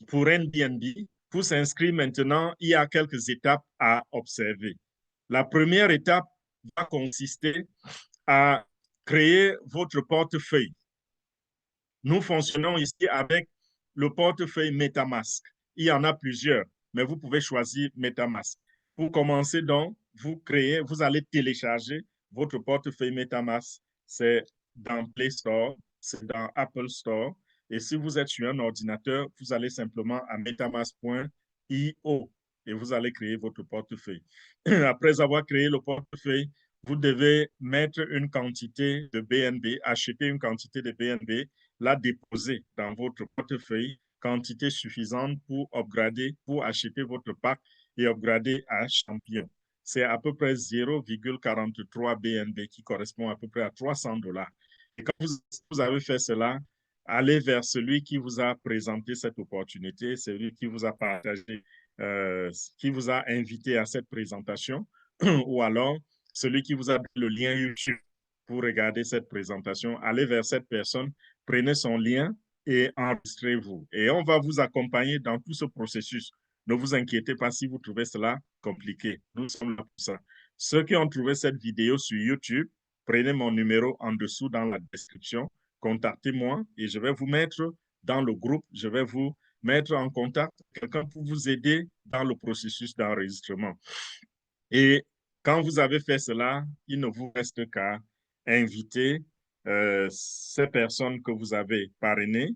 pour RenBNB, pour s'inscrire maintenant, il y a quelques étapes à observer. La première étape va consister à créer votre portefeuille. Nous fonctionnons ici avec le portefeuille MetaMask. Il y en a plusieurs, mais vous pouvez choisir MetaMask. Pour commencer donc, vous allez télécharger votre portefeuille MetaMask. C'est dans Play Store, c'est dans Apple Store. Et si vous êtes sur un ordinateur, vous allez simplement à metamask.io et vous allez créer votre portefeuille. Après avoir créé le portefeuille, vous devez mettre une quantité de BNB, acheter une quantité de BNB, la déposer dans votre portefeuille, quantité suffisante pour upgrader, pour acheter votre pack et upgrader à champion. C'est à peu près 0,43 BNB qui correspond à peu près à 300 $. Et quand vous avez fait cela, allez vers celui qui vous a présenté cette opportunité, celui qui vous a partagé, qui vous a invité à cette présentation, ou alors celui qui vous a donné le lien YouTube pour regarder cette présentation. Allez vers cette personne, prenez son lien et enregistrez-vous. Et on va vous accompagner dans tout ce processus. Ne vous inquiétez pas si vous trouvez cela compliqué. Nous sommes là pour ça. Ceux qui ont trouvé cette vidéo sur YouTube, prenez mon numéro en dessous dans la description. Contactez-moi et je vais vous mettre dans le groupe. Je vais vous mettre en contact quelqu'un pour vous aider dans le processus d'enregistrement. Et quand vous avez fait cela, il ne vous reste qu'à inviter ces personnes que vous avez parrainées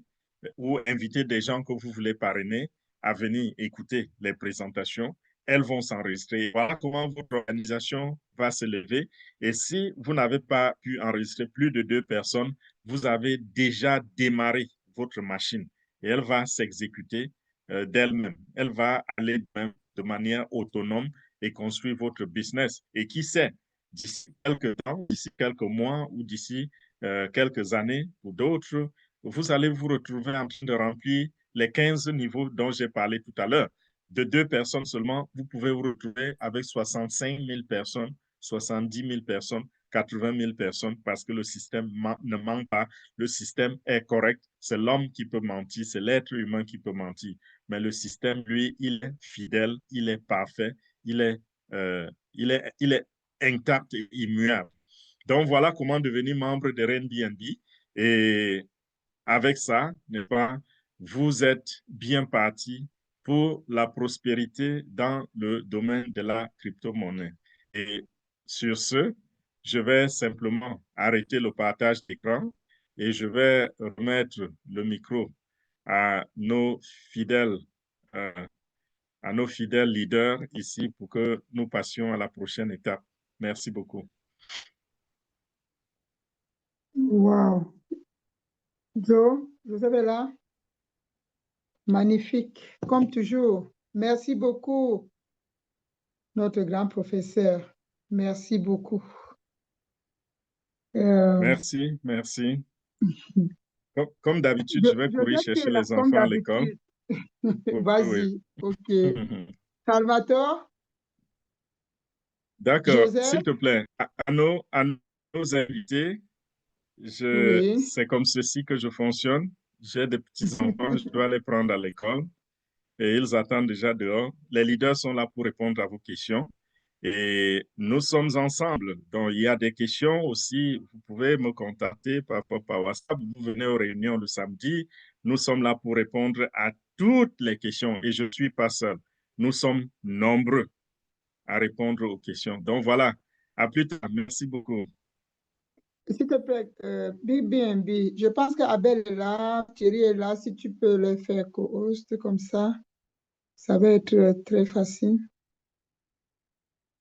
ou inviter des gens que vous voulez parrainer à venir écouter les présentations. Elles vont s'enregistrer. Voilà comment votre organisation va se lever. Et si vous n'avez pas pu enregistrer plus de 2 personnes, vous avez déjà démarré votre machine et elle va s'exécuter d'elle-même. Elle va aller de manière autonome et construire votre business. Et qui sait, d'ici quelques temps, d'ici quelques mois ou d'ici quelques années ou d'autres, vous allez vous retrouver en train de remplir les 15 niveaux dont j'ai parlé tout à l'heure. De 2 personnes seulement, vous pouvez vous retrouver avec 65 000 personnes, 70 000 personnes, 80 000 personnes parce que le système ne ment pas. Le système est correct. C'est l'homme qui peut mentir, c'est l'être humain qui peut mentir. Mais le système, lui, il est fidèle, il est parfait, il est intact et immuable. Donc, voilà comment devenir membre de Airbnb. Et avec ça, n'est-ce pas, vous êtes bien parti pour la prospérité dans le domaine de la crypto-monnaie. Et sur ce, je vais simplement arrêter le partage d'écran et je vais remettre le micro à nos fidèles, euh, leaders ici pour que nous passions à la prochaine étape. Merci beaucoup. Wow. Joe, vous êtes là? Magnifique, comme toujours. Merci beaucoup, notre grand professeur. Merci beaucoup. Merci, merci. Comme d'habitude, je vais courir chercher les comme enfants à l'école. d'habitude. Oui, Vas-y, ok. Salvatore, D'accord, Joseph, s'il te plaît, à nos invités, oui. c'est comme ceci que je fonctionne. J'ai des petits-enfants, je dois les prendre à l'école et ils attendent déjà dehors. Les leaders sont là pour répondre à vos questions et nous sommes ensemble. Donc, il y a des questions aussi, vous pouvez me contacter par WhatsApp. Vous venez aux réunions le samedi. Nous sommes là pour répondre à toutes les questions et je ne suis pas seul. Nous sommes nombreux à répondre aux questions. Donc voilà, à plus tard. Merci beaucoup. S'il te plaît, BNB, je pense qu'Abel est là, Thierry est là. Si tu peux le faire co-host comme ça va être très facile.